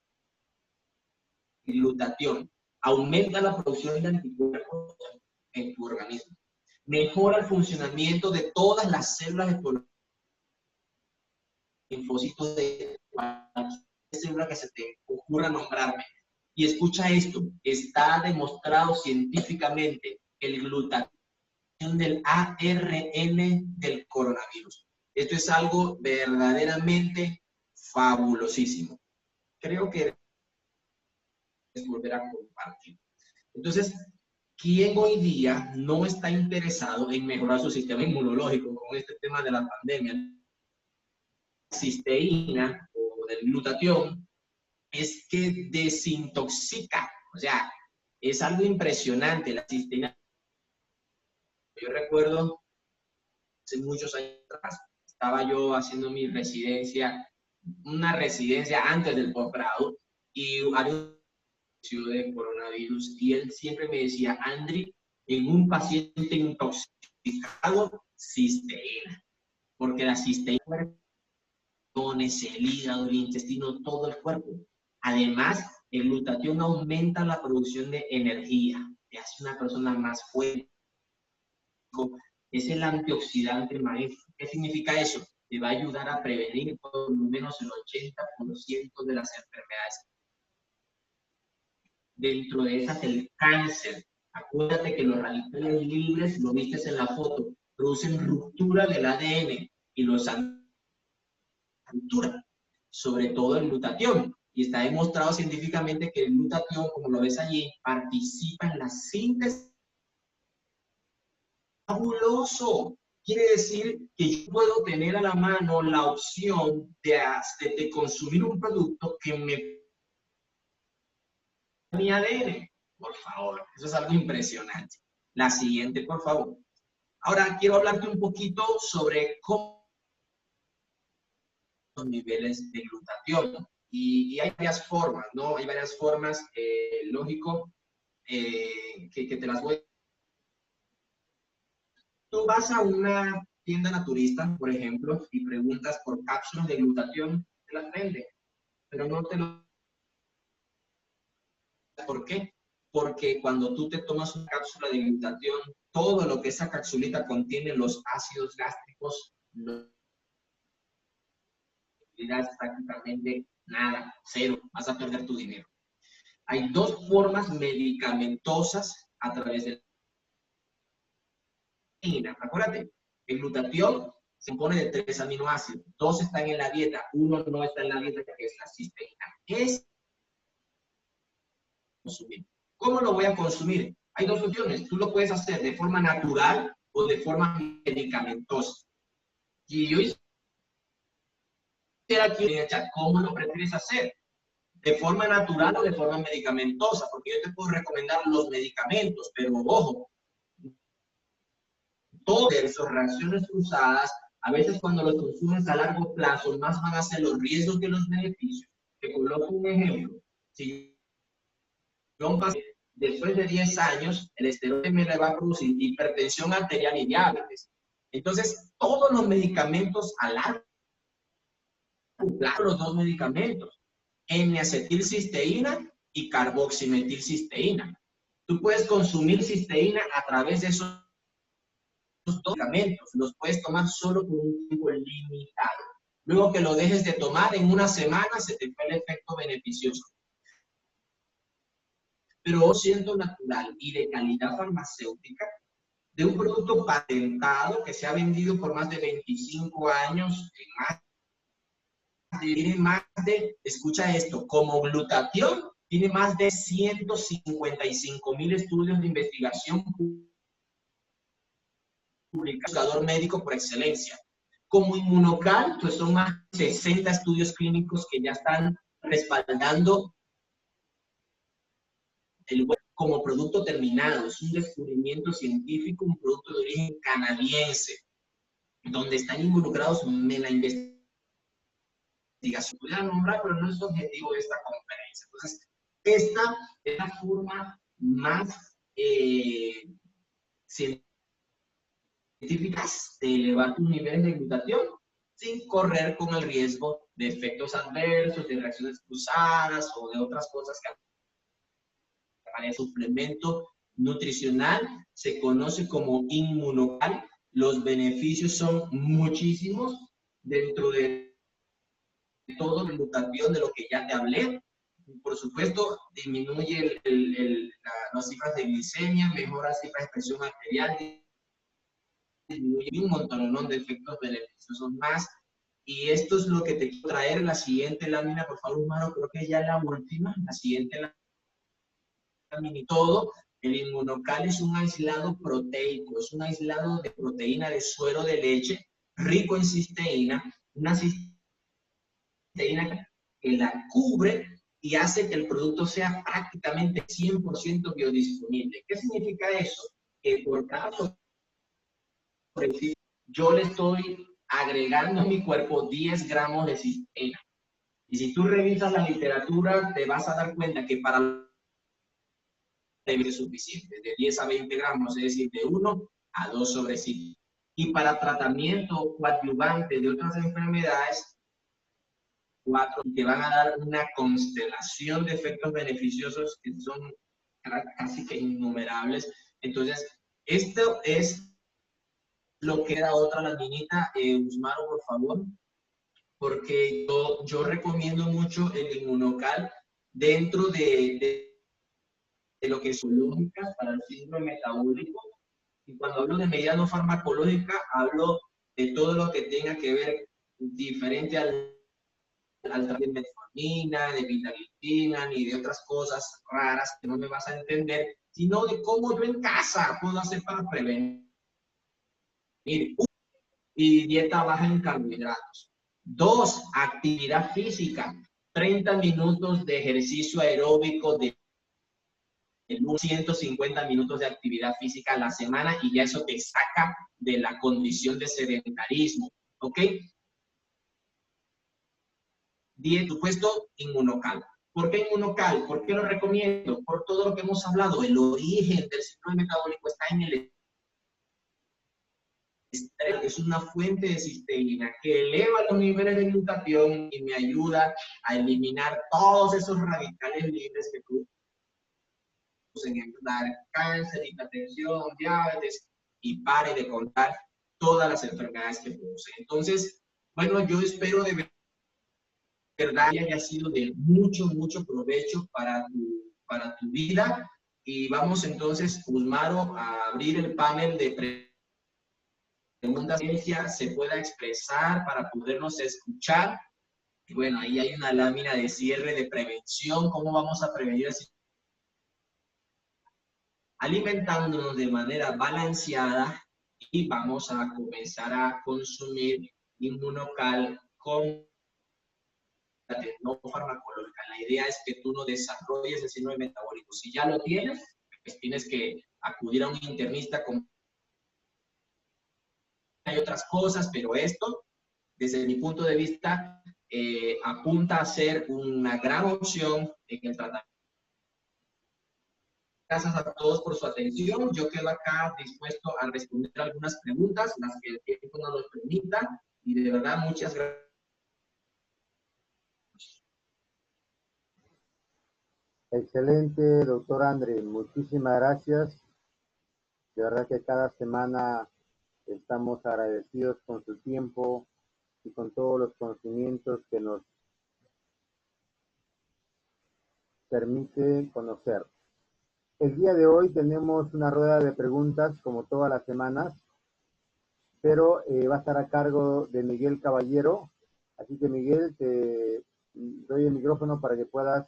glutatión aumenta la producción de anticuerpos en tu organismo. Mejora el funcionamiento de todas las células de tu linfocitos de cualquier célula que se te ocurra nombrarme. Y escucha esto, está demostrado científicamente el glutatión del ARN del coronavirus. Esto es algo verdaderamente fabulosísimo. Creo que es volver a compartir. Entonces, ¿quién hoy día no está interesado en mejorar su sistema inmunológico con este tema de la pandemia? La cisteína o del glutatión es que desintoxica, o sea, es algo impresionante la cisteína. Yo recuerdo hace muchos años atrás, estaba yo haciendo mi residencia, una residencia antes del posgrado, y había un de coronavirus, y él siempre me decía, Andri, en un paciente intoxicado, cisteína, porque la cisteína el hígado, el intestino, todo el cuerpo. Además, el glutatión aumenta la producción de energía, te hace una persona más fuerte. Es el antioxidante maestro. ¿Qué significa eso? Te va a ayudar a prevenir por lo menos el 80% de las enfermedades. Dentro de esas, el cáncer. Acuérdate que los radicales libres, lo viste en la foto, producen ruptura del ADN y los ruptura, sobre todo el glutatión. Y está demostrado científicamente que el glutatión, como lo ves allí, participa en la síntesis. Fabuloso. Quiere decir que yo puedo tener a la mano la opción de consumir un producto que mi ADN. Por favor, eso es algo impresionante. La siguiente, por favor. Ahora quiero hablarte un poquito sobre cómo los niveles de glutatión. Y hay varias formas, ¿no? Hay varias formas, lógico, que te las voy a... Tú vas a una tienda naturista, por ejemplo, y preguntas por cápsulas de glutatión, te las venden, pero no te lo... ¿Por qué? Porque cuando tú te tomas una cápsula de glutatión, todo lo que esa capsulita contiene, los ácidos gástricos, no es prácticamente nada, cero, vas a perder tu dinero. Hay dos formas medicamentosas a través de la... Acuérdate, el glutatión se compone de 3 aminoácidos, 2 están en la dieta, 1 no está en la dieta, que es la cisteína. Es consumir. ¿Cómo lo voy a consumir? Hay dos opciones. Tú lo puedes hacer de forma natural o de forma medicamentosa. Y yo quisiera aquí en el chat, ¿cómo lo prefieres hacer? ¿De forma natural o de forma medicamentosa? Porque yo te puedo recomendar los medicamentos, pero ojo, todas esas reacciones cruzadas, a veces cuando los consumes a largo plazo, más van a ser los riesgos que los beneficios. Te coloco un ejemplo. Si yo un paciente, después de 10 años, el esteroide me le va a producir hipertensión arterial y diabetes. Entonces, todos los medicamentos a largo plazo, los dos medicamentos, N-acetilcisteína y carboximetilcisteína. Tú puedes consumir cisteína a través de esos dos medicamentos, los puedes tomar solo por un tiempo limitado. Luego que lo dejes de tomar, en una semana se te fue el efecto beneficioso. Pero siendo natural y de calidad farmacéutica, de un producto patentado que se ha vendido por más de 25 años, tiene más de, escucha esto, como glutatión, tiene más de 155,000 estudios de investigación publicados, médico por excelencia. Como inmunocal, pues son más de 60 estudios clínicos que ya están respaldando el como producto terminado. Es un descubrimiento científico, un producto de origen canadiense, donde están involucrados en la investigación. Voy a nombrar, pero no es el objetivo de esta conferencia. Entonces, esta es la forma más científica de elevar tus niveles de glutatión sin correr con el riesgo de efectos adversos, de reacciones cruzadas o de otras cosas que el suplemento nutricional se conoce como inmunocal. Los beneficios son muchísimos dentro de todo el glutatión de lo que ya te hablé. Por supuesto, disminuye las cifras de glicemia, mejora cifras de presión arterial, disminuye un montón de efectos beneficiosos más. Y esto es lo que te quiero traer en la siguiente lámina, por favor, Maro, creo que ya es la última, la siguiente lámina y todo. El inmunocal es un aislado proteico, es un aislado de proteína de suero de leche, rico en cisteína, una cisteína que la cubre y hace que el producto sea prácticamente 100% biodisponible. ¿Qué significa eso? Que por cada yo le estoy agregando a mi cuerpo 10 gramos de cisteína. Y si tú revisas la literatura, te vas a dar cuenta que para es suficiente, de 10 a 20 gramos, es decir, de 1 a 2 sobre 5. Y para tratamiento coadyuvante de otras enfermedades, 4, y te van a dar una constelación de efectos beneficiosos que son casi que innumerables. Entonces, esto es lo que era otra laminita, Usmaro, por favor, porque yo recomiendo mucho el inmunocal dentro de lo que es lógica para el síndrome metabólico. Y cuando hablo de medida no farmacológica, hablo de todo lo que tenga que ver diferente al de metformina, de vitalitina, ni de otras cosas raras que no me vas a entender, sino de cómo yo en casa puedo hacer para prevenir. Y dieta baja en carbohidratos. 2, actividad física. 30 minutos de ejercicio aeróbico de 150 minutos de actividad física a la semana y ya eso te saca de la condición de sedentarismo, ¿ok? 10, supuesto, inmunocal. ¿Por qué inmunocal? ¿Por qué lo recomiendo? Por todo lo que hemos hablado. El origen del síndrome metabólico está en el estrés. Es una fuente de cisteína que eleva los niveles de glutatión y me ayuda a eliminar todos esos radicales libres que producen cáncer, hipertensión, diabetes y pare de contar todas las enfermedades que producen. Entonces, bueno, yo espero de verdad que haya sido de mucho provecho para tu vida. Y vamos entonces, Usmaro, a abrir el panel de preguntas que se pueda expresar para podernos escuchar. Y bueno, ahí hay una lámina de cierre de prevención. ¿Cómo vamos a prevenir así? Alimentándonos de manera balanceada y vamos a comenzar a consumir inmunocal con no farmacológica. La idea es que tú no desarrolles el síndrome metabólico. Si ya lo tienes, pues tienes que acudir a un internista con hay otras cosas, pero esto, desde mi punto de vista, apunta a ser una gran opción en el tratamiento. Gracias a todos por su atención. Yo quedo acá dispuesto a responder algunas preguntas, las que el tiempo nos lo permita, y de verdad muchas gracias. Excelente, doctor André. Muchísimas gracias. De verdad que cada semana estamos agradecidos con su tiempo y con todos los conocimientos que nos permite conocer. El día de hoy tenemos una rueda de preguntas como todas las semanas, pero va a estar a cargo de Miguel Caballero. Así que Miguel, te doy el micrófono para que puedas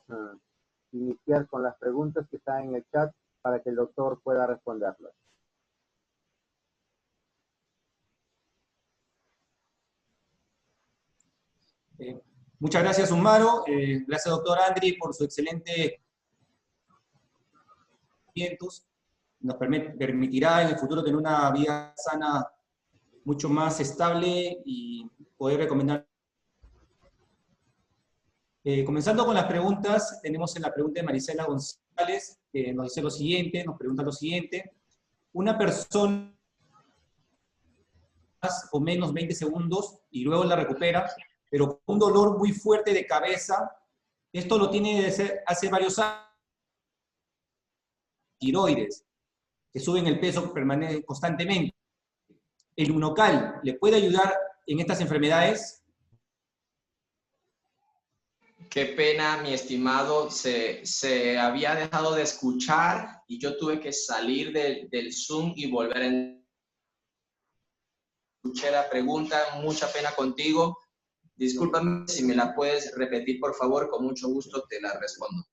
iniciar con las preguntas que están en el chat para que el doctor pueda responderlas. Muchas gracias, Usmaro. Gracias, doctor Andri, por su excelente nos permitirá en el futuro tener una vida sana mucho más estable y poder recomendar. Comenzando con las preguntas, tenemos en la pregunta de Marisela González, que nos dice lo siguiente, nos pregunta lo siguiente. Una persona más o menos 20 segundos y luego la recupera, pero con un dolor muy fuerte de cabeza, esto lo tiene desde hace varios años. Tiroides, que suben el peso constantemente. ¿El Unocal le puede ayudar en estas enfermedades? Qué pena, mi estimado, se había dejado de escuchar y yo tuve que salir del Zoom y volver a escuchar la pregunta. Mucha pena contigo. Discúlpame, si me la puedes repetir, por favor, con mucho gusto te la respondo.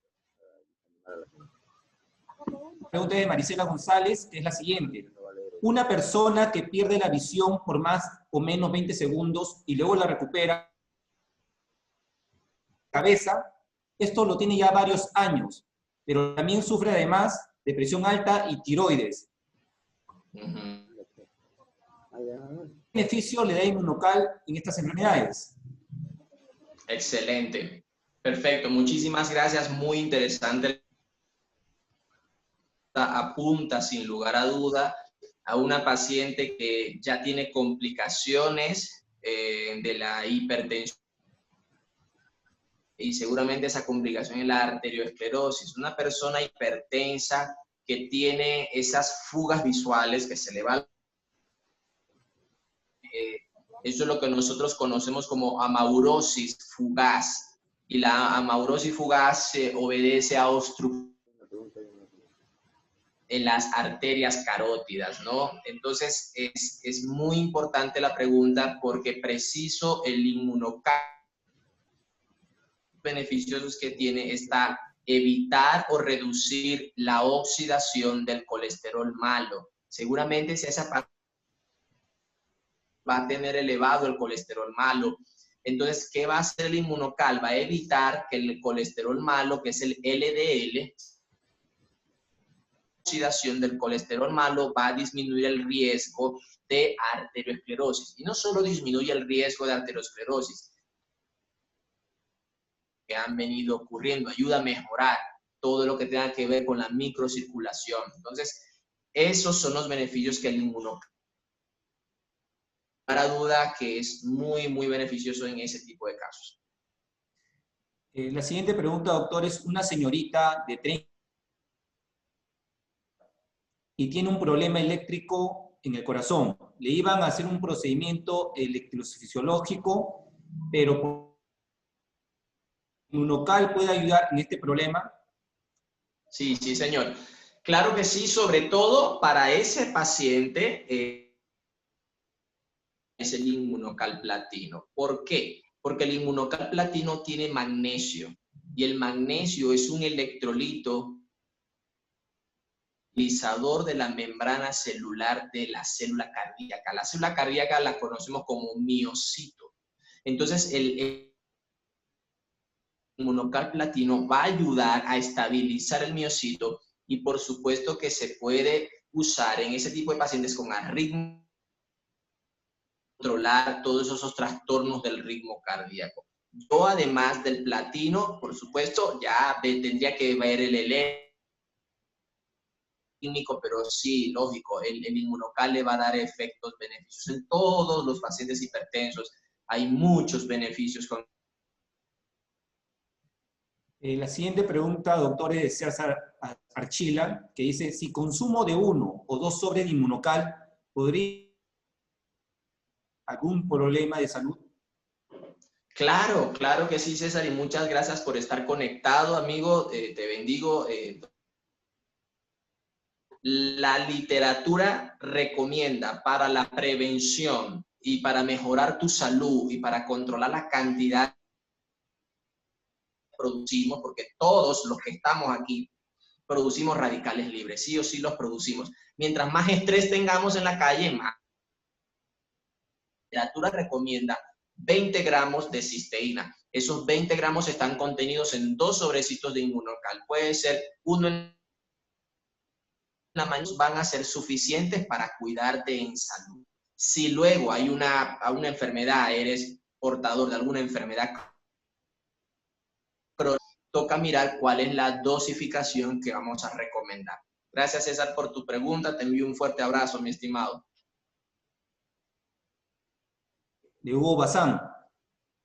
La pregunta de Marisela González es la siguiente. Una persona que pierde la visión por más o menos 20 segundos y luego la recupera, cabeza, esto lo tiene ya varios años, pero también sufre además de presión alta y tiroides. ¿Qué beneficio le da Inmunocal en estas enfermedades? Excelente. Perfecto. Muchísimas gracias. Muy interesante. Apunta sin lugar a duda a una paciente que ya tiene complicaciones de la hipertensión y seguramente esa complicación es la arteriosclerosis. Una persona hipertensa que tiene esas fugas visuales, que se le va, eso es lo que nosotros conocemos como amaurosis fugaz. Y la amaurosis fugaz se obedece a obstrucción en las arterias carótidas, ¿no? Entonces, es muy importante la pregunta porque preciso el inmunocal beneficiosos que tiene está evitar o reducir la oxidación del colesterol malo. Seguramente si esa parte va a tener elevado el colesterol malo, entonces, ¿qué va a hacer el inmunocal? Va a evitar que el colesterol malo, que es el LDL, oxidación del colesterol malo, va a disminuir el riesgo de arteriosclerosis. Y no solo disminuye el riesgo de arteriosclerosis, que han venido ocurriendo, ayuda a mejorar todo lo que tenga que ver con la microcirculación. Entonces, esos son los beneficios que el inmunocal, para duda que es muy, muy beneficioso en ese tipo de casos. La siguiente pregunta, doctor, es una señorita de 30 y tiene un problema eléctrico en el corazón. Le iban a hacer un procedimiento electrofisiológico, pero ¿inmunocal puede ayudar en este problema? Sí, sí, señor. Claro que sí, sobre todo para ese paciente es el inmunocal platino. ¿Por qué? Porque el inmunocal platino tiene magnesio y el magnesio es un electrolito de la membrana celular de la célula cardíaca. La célula cardíaca la conocemos como miocito. Entonces, el inmunocal platino va a ayudar a estabilizar el miocito y por supuesto que se puede usar en ese tipo de pacientes con arritmia, controlar todos esos trastornos del ritmo cardíaco. Yo, además del platino, por supuesto, ya tendría que ver el químico, pero sí, lógico, el inmunocal le va a dar efectos beneficiosos en todos los pacientes hipertensos. Hay muchos beneficios con... La siguiente pregunta, doctor, es de César Archila, que dice, si consumo de 1 o 2 sobres de inmunocal, ¿podría algún problema de salud? Claro, claro que sí, César, y muchas gracias por estar conectado, amigo. Te bendigo. La literatura recomienda para la prevención y para mejorar tu salud y para controlar la cantidad que producimos, porque todos los que estamos aquí producimos radicales libres, sí o sí los producimos. Mientras más estrés tengamos en la calle, más. La literatura recomienda 20 gramos de cisteína. Esos 20 gramos están contenidos en 2 sobrecitos de inmunocal. Puede ser uno en la mañana, van a ser suficientes para cuidarte en salud. Si luego hay una enfermedad, eres portador de alguna enfermedad, toca mirar cuál es la dosificación que vamos a recomendar. Gracias, César, por tu pregunta. Te envío un fuerte abrazo, mi estimado. De Hugo Bazán,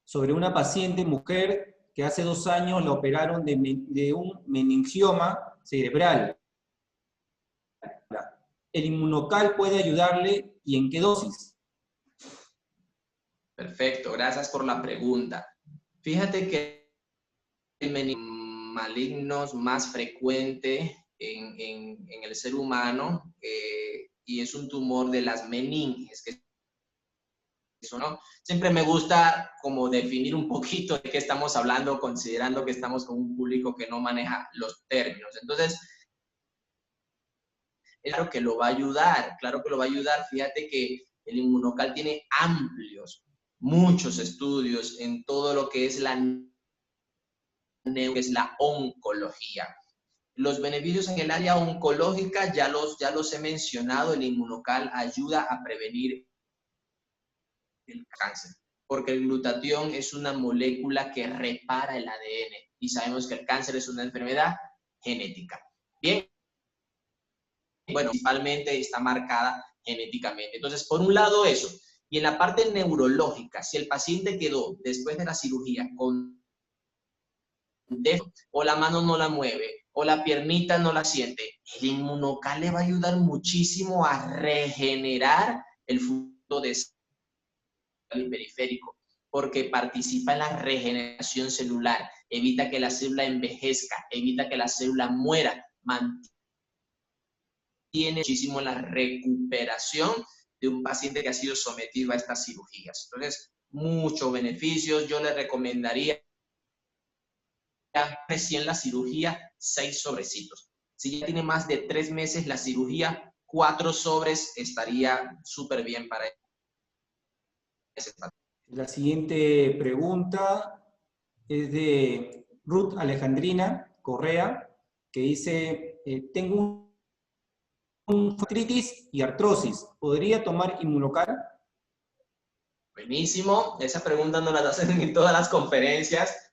sobre una paciente mujer que hace 2 años la operaron de un meningioma cerebral. ¿El inmunocal puede ayudarle y en qué dosis? Perfecto, gracias por la pregunta. Fíjate que el meningioma maligno más frecuente en el ser humano y es un tumor de las meninges, que eso, ¿no? Siempre me gusta como definir un poquito de qué estamos hablando, considerando que estamos con un público que no maneja los términos. Entonces, claro que lo va a ayudar, claro que lo va a ayudar. Fíjate que el inmunocal tiene muchos estudios en todo lo que es la oncología. Los beneficios en el área oncológica ya los he mencionado. El inmunocal ayuda a prevenir el cáncer, porque el glutatión es una molécula que repara el ADN y sabemos que el cáncer es una enfermedad genética. Bien, bueno, principalmente está marcada genéticamente. Entonces, por un lado eso. Y en la parte neurológica, si el paciente quedó después de la cirugía con o la mano no la mueve, o la piernita no la siente, el inmunocal le va a ayudar muchísimo a regenerar el flujo de sangre periférico, porque participa en la regeneración celular, evita que la célula envejezca, evita que la célula muera, mantiene muchísimo la recuperación de un paciente que ha sido sometido a estas cirugías. Entonces, muchos beneficios. Yo le recomendaría recién la cirugía 6 sobrecitos. Si ya tiene más de 3 meses la cirugía, 4 sobres estaría súper bien para ese paciente. La siguiente pregunta es de Ruth Alejandrina Correa, que dice, tengo un artritis y artrosis, ¿podría tomar inmunocal? Buenísimo, esa pregunta nos la hacen en todas las conferencias.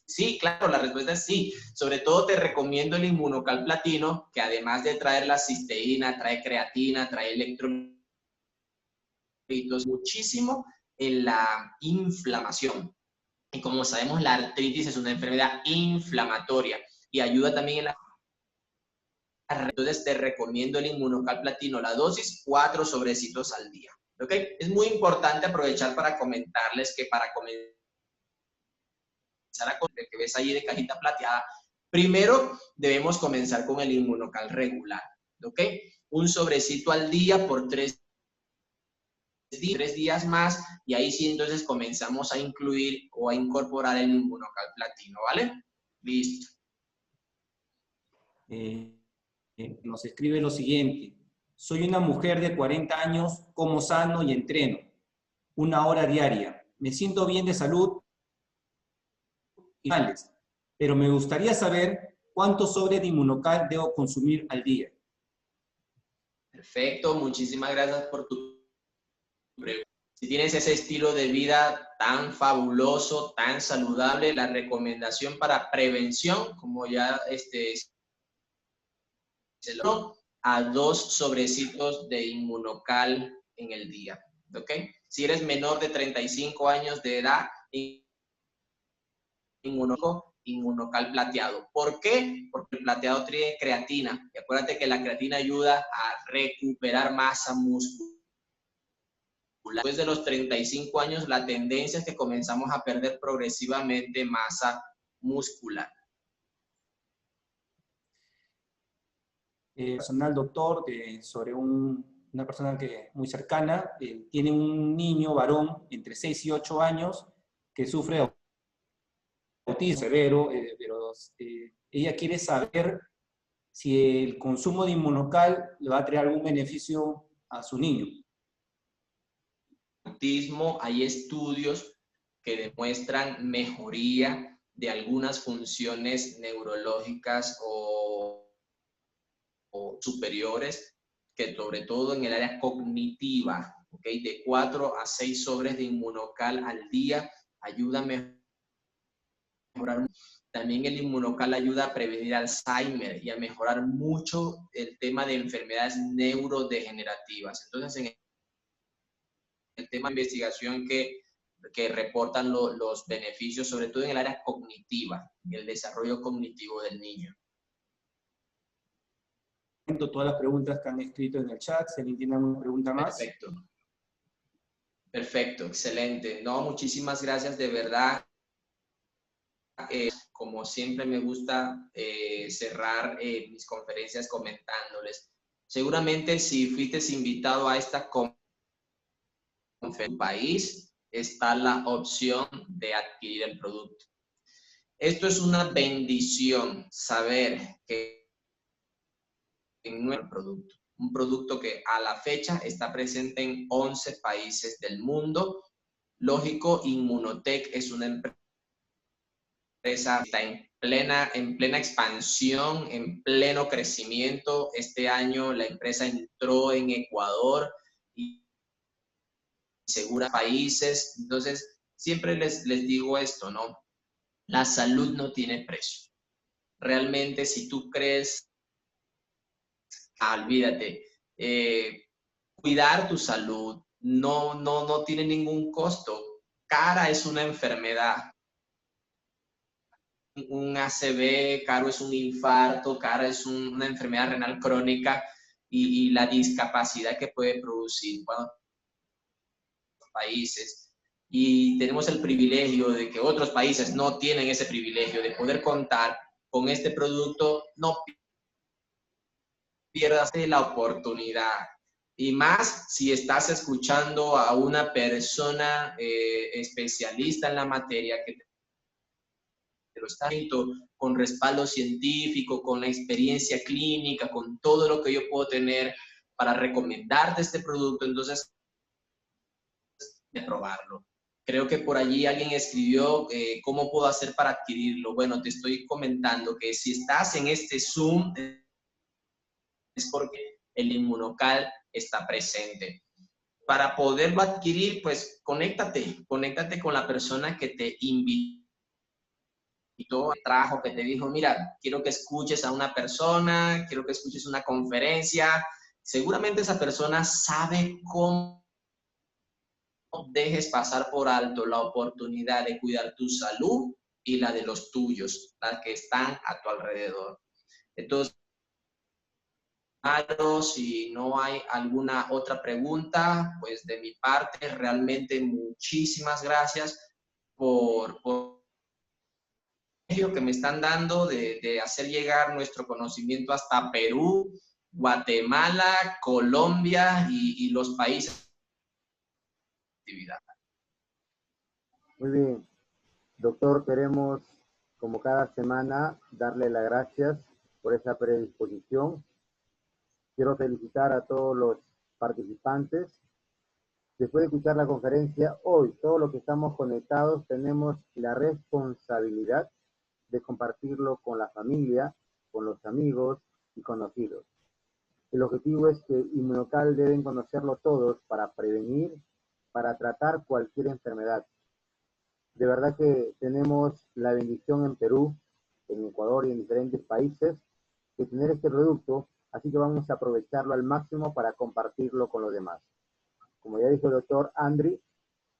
Sí, claro, la respuesta es sí. Sobre todo te recomiendo el inmunocal platino, que además de traer la cisteína, trae creatina, trae electrolitos, muchísimo en la inflamación. Y como sabemos, la artritis es una enfermedad inflamatoria y ayuda también en la... Entonces te recomiendo el inmunocal platino, la dosis 4 sobrecitos al día. ¿Ok? Es muy importante aprovechar para comentarles que para comenzar a comer, que ves ahí de cajita plateada, primero debemos comenzar con el inmunocal regular. ¿Ok? Un sobrecito al día por 3 días más, y ahí sí entonces comenzamos a incluir o a incorporar el inmunocal platino, ¿vale? Listo. Nos escribe lo siguiente: soy una mujer de 40 años, como sano y entreno 1 hora diaria. Me siento bien de salud, pero me gustaría saber cuántos sobres de inmunocal debo consumir al día. Perfecto, muchísimas gracias por tu pregunta. Si tienes ese estilo de vida tan fabuloso, tan saludable, la recomendación para prevención, como ya a 2 sobrecitos de inmunocal en el día, ¿ok? Si eres menor de 35 años de edad, inmunocal plateado. ¿Por qué? Porque el plateado tiene creatina. Y acuérdate que la creatina ayuda a recuperar masa muscular. Después de los 35 años, la tendencia es que comenzamos a perder progresivamente masa muscular. Personal doctor, sobre una persona que muy cercana, tiene un niño varón entre 6 y 8 años que sufre de autismo severo, pero ella quiere saber si el consumo de inmunocal le va a traer algún beneficio a su niño. Autismo, hay estudios que demuestran mejoría de algunas funciones neurológicas o superiores, que sobre todo en el área cognitiva, ¿okay? De 4 a 6 sobres de inmunocal al día ayuda a mejorar. También el inmunocal ayuda a prevenir Alzheimer y a mejorar mucho el tema de enfermedades neurodegenerativas. Entonces, en el tema de investigación que reportan los beneficios, sobre todo en el área cognitiva, el desarrollo cognitivo del niño. Todas las preguntas que han escrito en el chat. ¿Se le tiene alguna pregunta más? Perfecto. Perfecto, excelente. No, muchísimas gracias, de verdad. Como siempre me gusta cerrar mis conferencias comentándoles. Seguramente si fuiste invitado a esta conferencia en tu país, está la opción de adquirir el producto. Esto es una bendición, saber que en nuestro producto, un producto que a la fecha está presente en 11 países del mundo. Lógico, Inmunotech es una empresa está en plena expansión, en pleno crecimiento. Este año la empresa entró en Ecuador y segura países. Entonces, siempre les digo esto, ¿no? La salud no tiene precio. Realmente, si tú crees, olvídate, cuidar tu salud no tiene ningún costo. Cara es una enfermedad. un ACV, Caro es un infarto, Caro es una enfermedad renal crónica y la discapacidad que puede producir cuando países. Y tenemos el privilegio de que otros países no tienen ese privilegio de poder contar con este producto. No pierdas la oportunidad. Y más si estás escuchando a una persona especialista en la materia que te lo está diciendo con respaldo científico, con la experiencia clínica, con todo lo que yo puedo tener para recomendarte este producto. Entonces, de probarlo. Creo que por allí alguien escribió cómo puedo hacer para adquirirlo. Bueno, te estoy comentando que si estás en este Zoom es porque el Inmunocal está presente. Para poderlo adquirir, pues conéctate con la persona que te invitó, trajo, que te dijo, mira, quiero que escuches a una persona, quiero que escuches una conferencia. Seguramente esa persona sabe cómo dejes pasar por alto la oportunidad de cuidar tu salud y la de los tuyos, las que están a tu alrededor. Entonces, si no hay alguna otra pregunta, pues de mi parte, realmente muchísimas gracias por que me están dando de hacer llegar nuestro conocimiento hasta Perú, Guatemala, Colombia y los países de actividad. Muy bien. Doctor, queremos, como cada semana, darle las gracias por esa predisposición. Quiero felicitar a todos los participantes. Después de escuchar la conferencia, hoy todos los que estamos conectados tenemos la responsabilidad de compartirlo con la familia, con los amigos y conocidos. El objetivo es que Inmunocal deben conocerlo todos para prevenir, para tratar cualquier enfermedad. De verdad que tenemos la bendición en Perú, en Ecuador y en diferentes países de tener este producto, así que vamos a aprovecharlo al máximo para compartirlo con los demás. Como ya dijo el doctor Andri,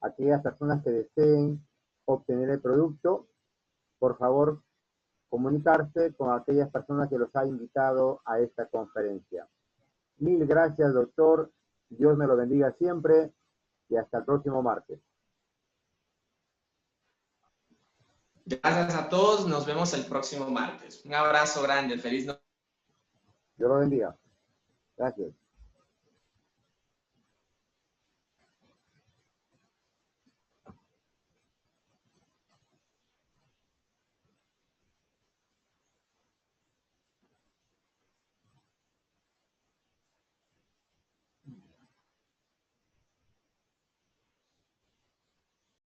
aquellas personas que deseen obtener el producto, por favor, comunicarse con aquellas personas que los ha invitado a esta conferencia. Mil gracias, doctor. Dios me lo bendiga siempre y hasta el próximo martes. Gracias a todos. Nos vemos el próximo martes. Un abrazo grande. Feliz noche. Dios lo bendiga. Gracias.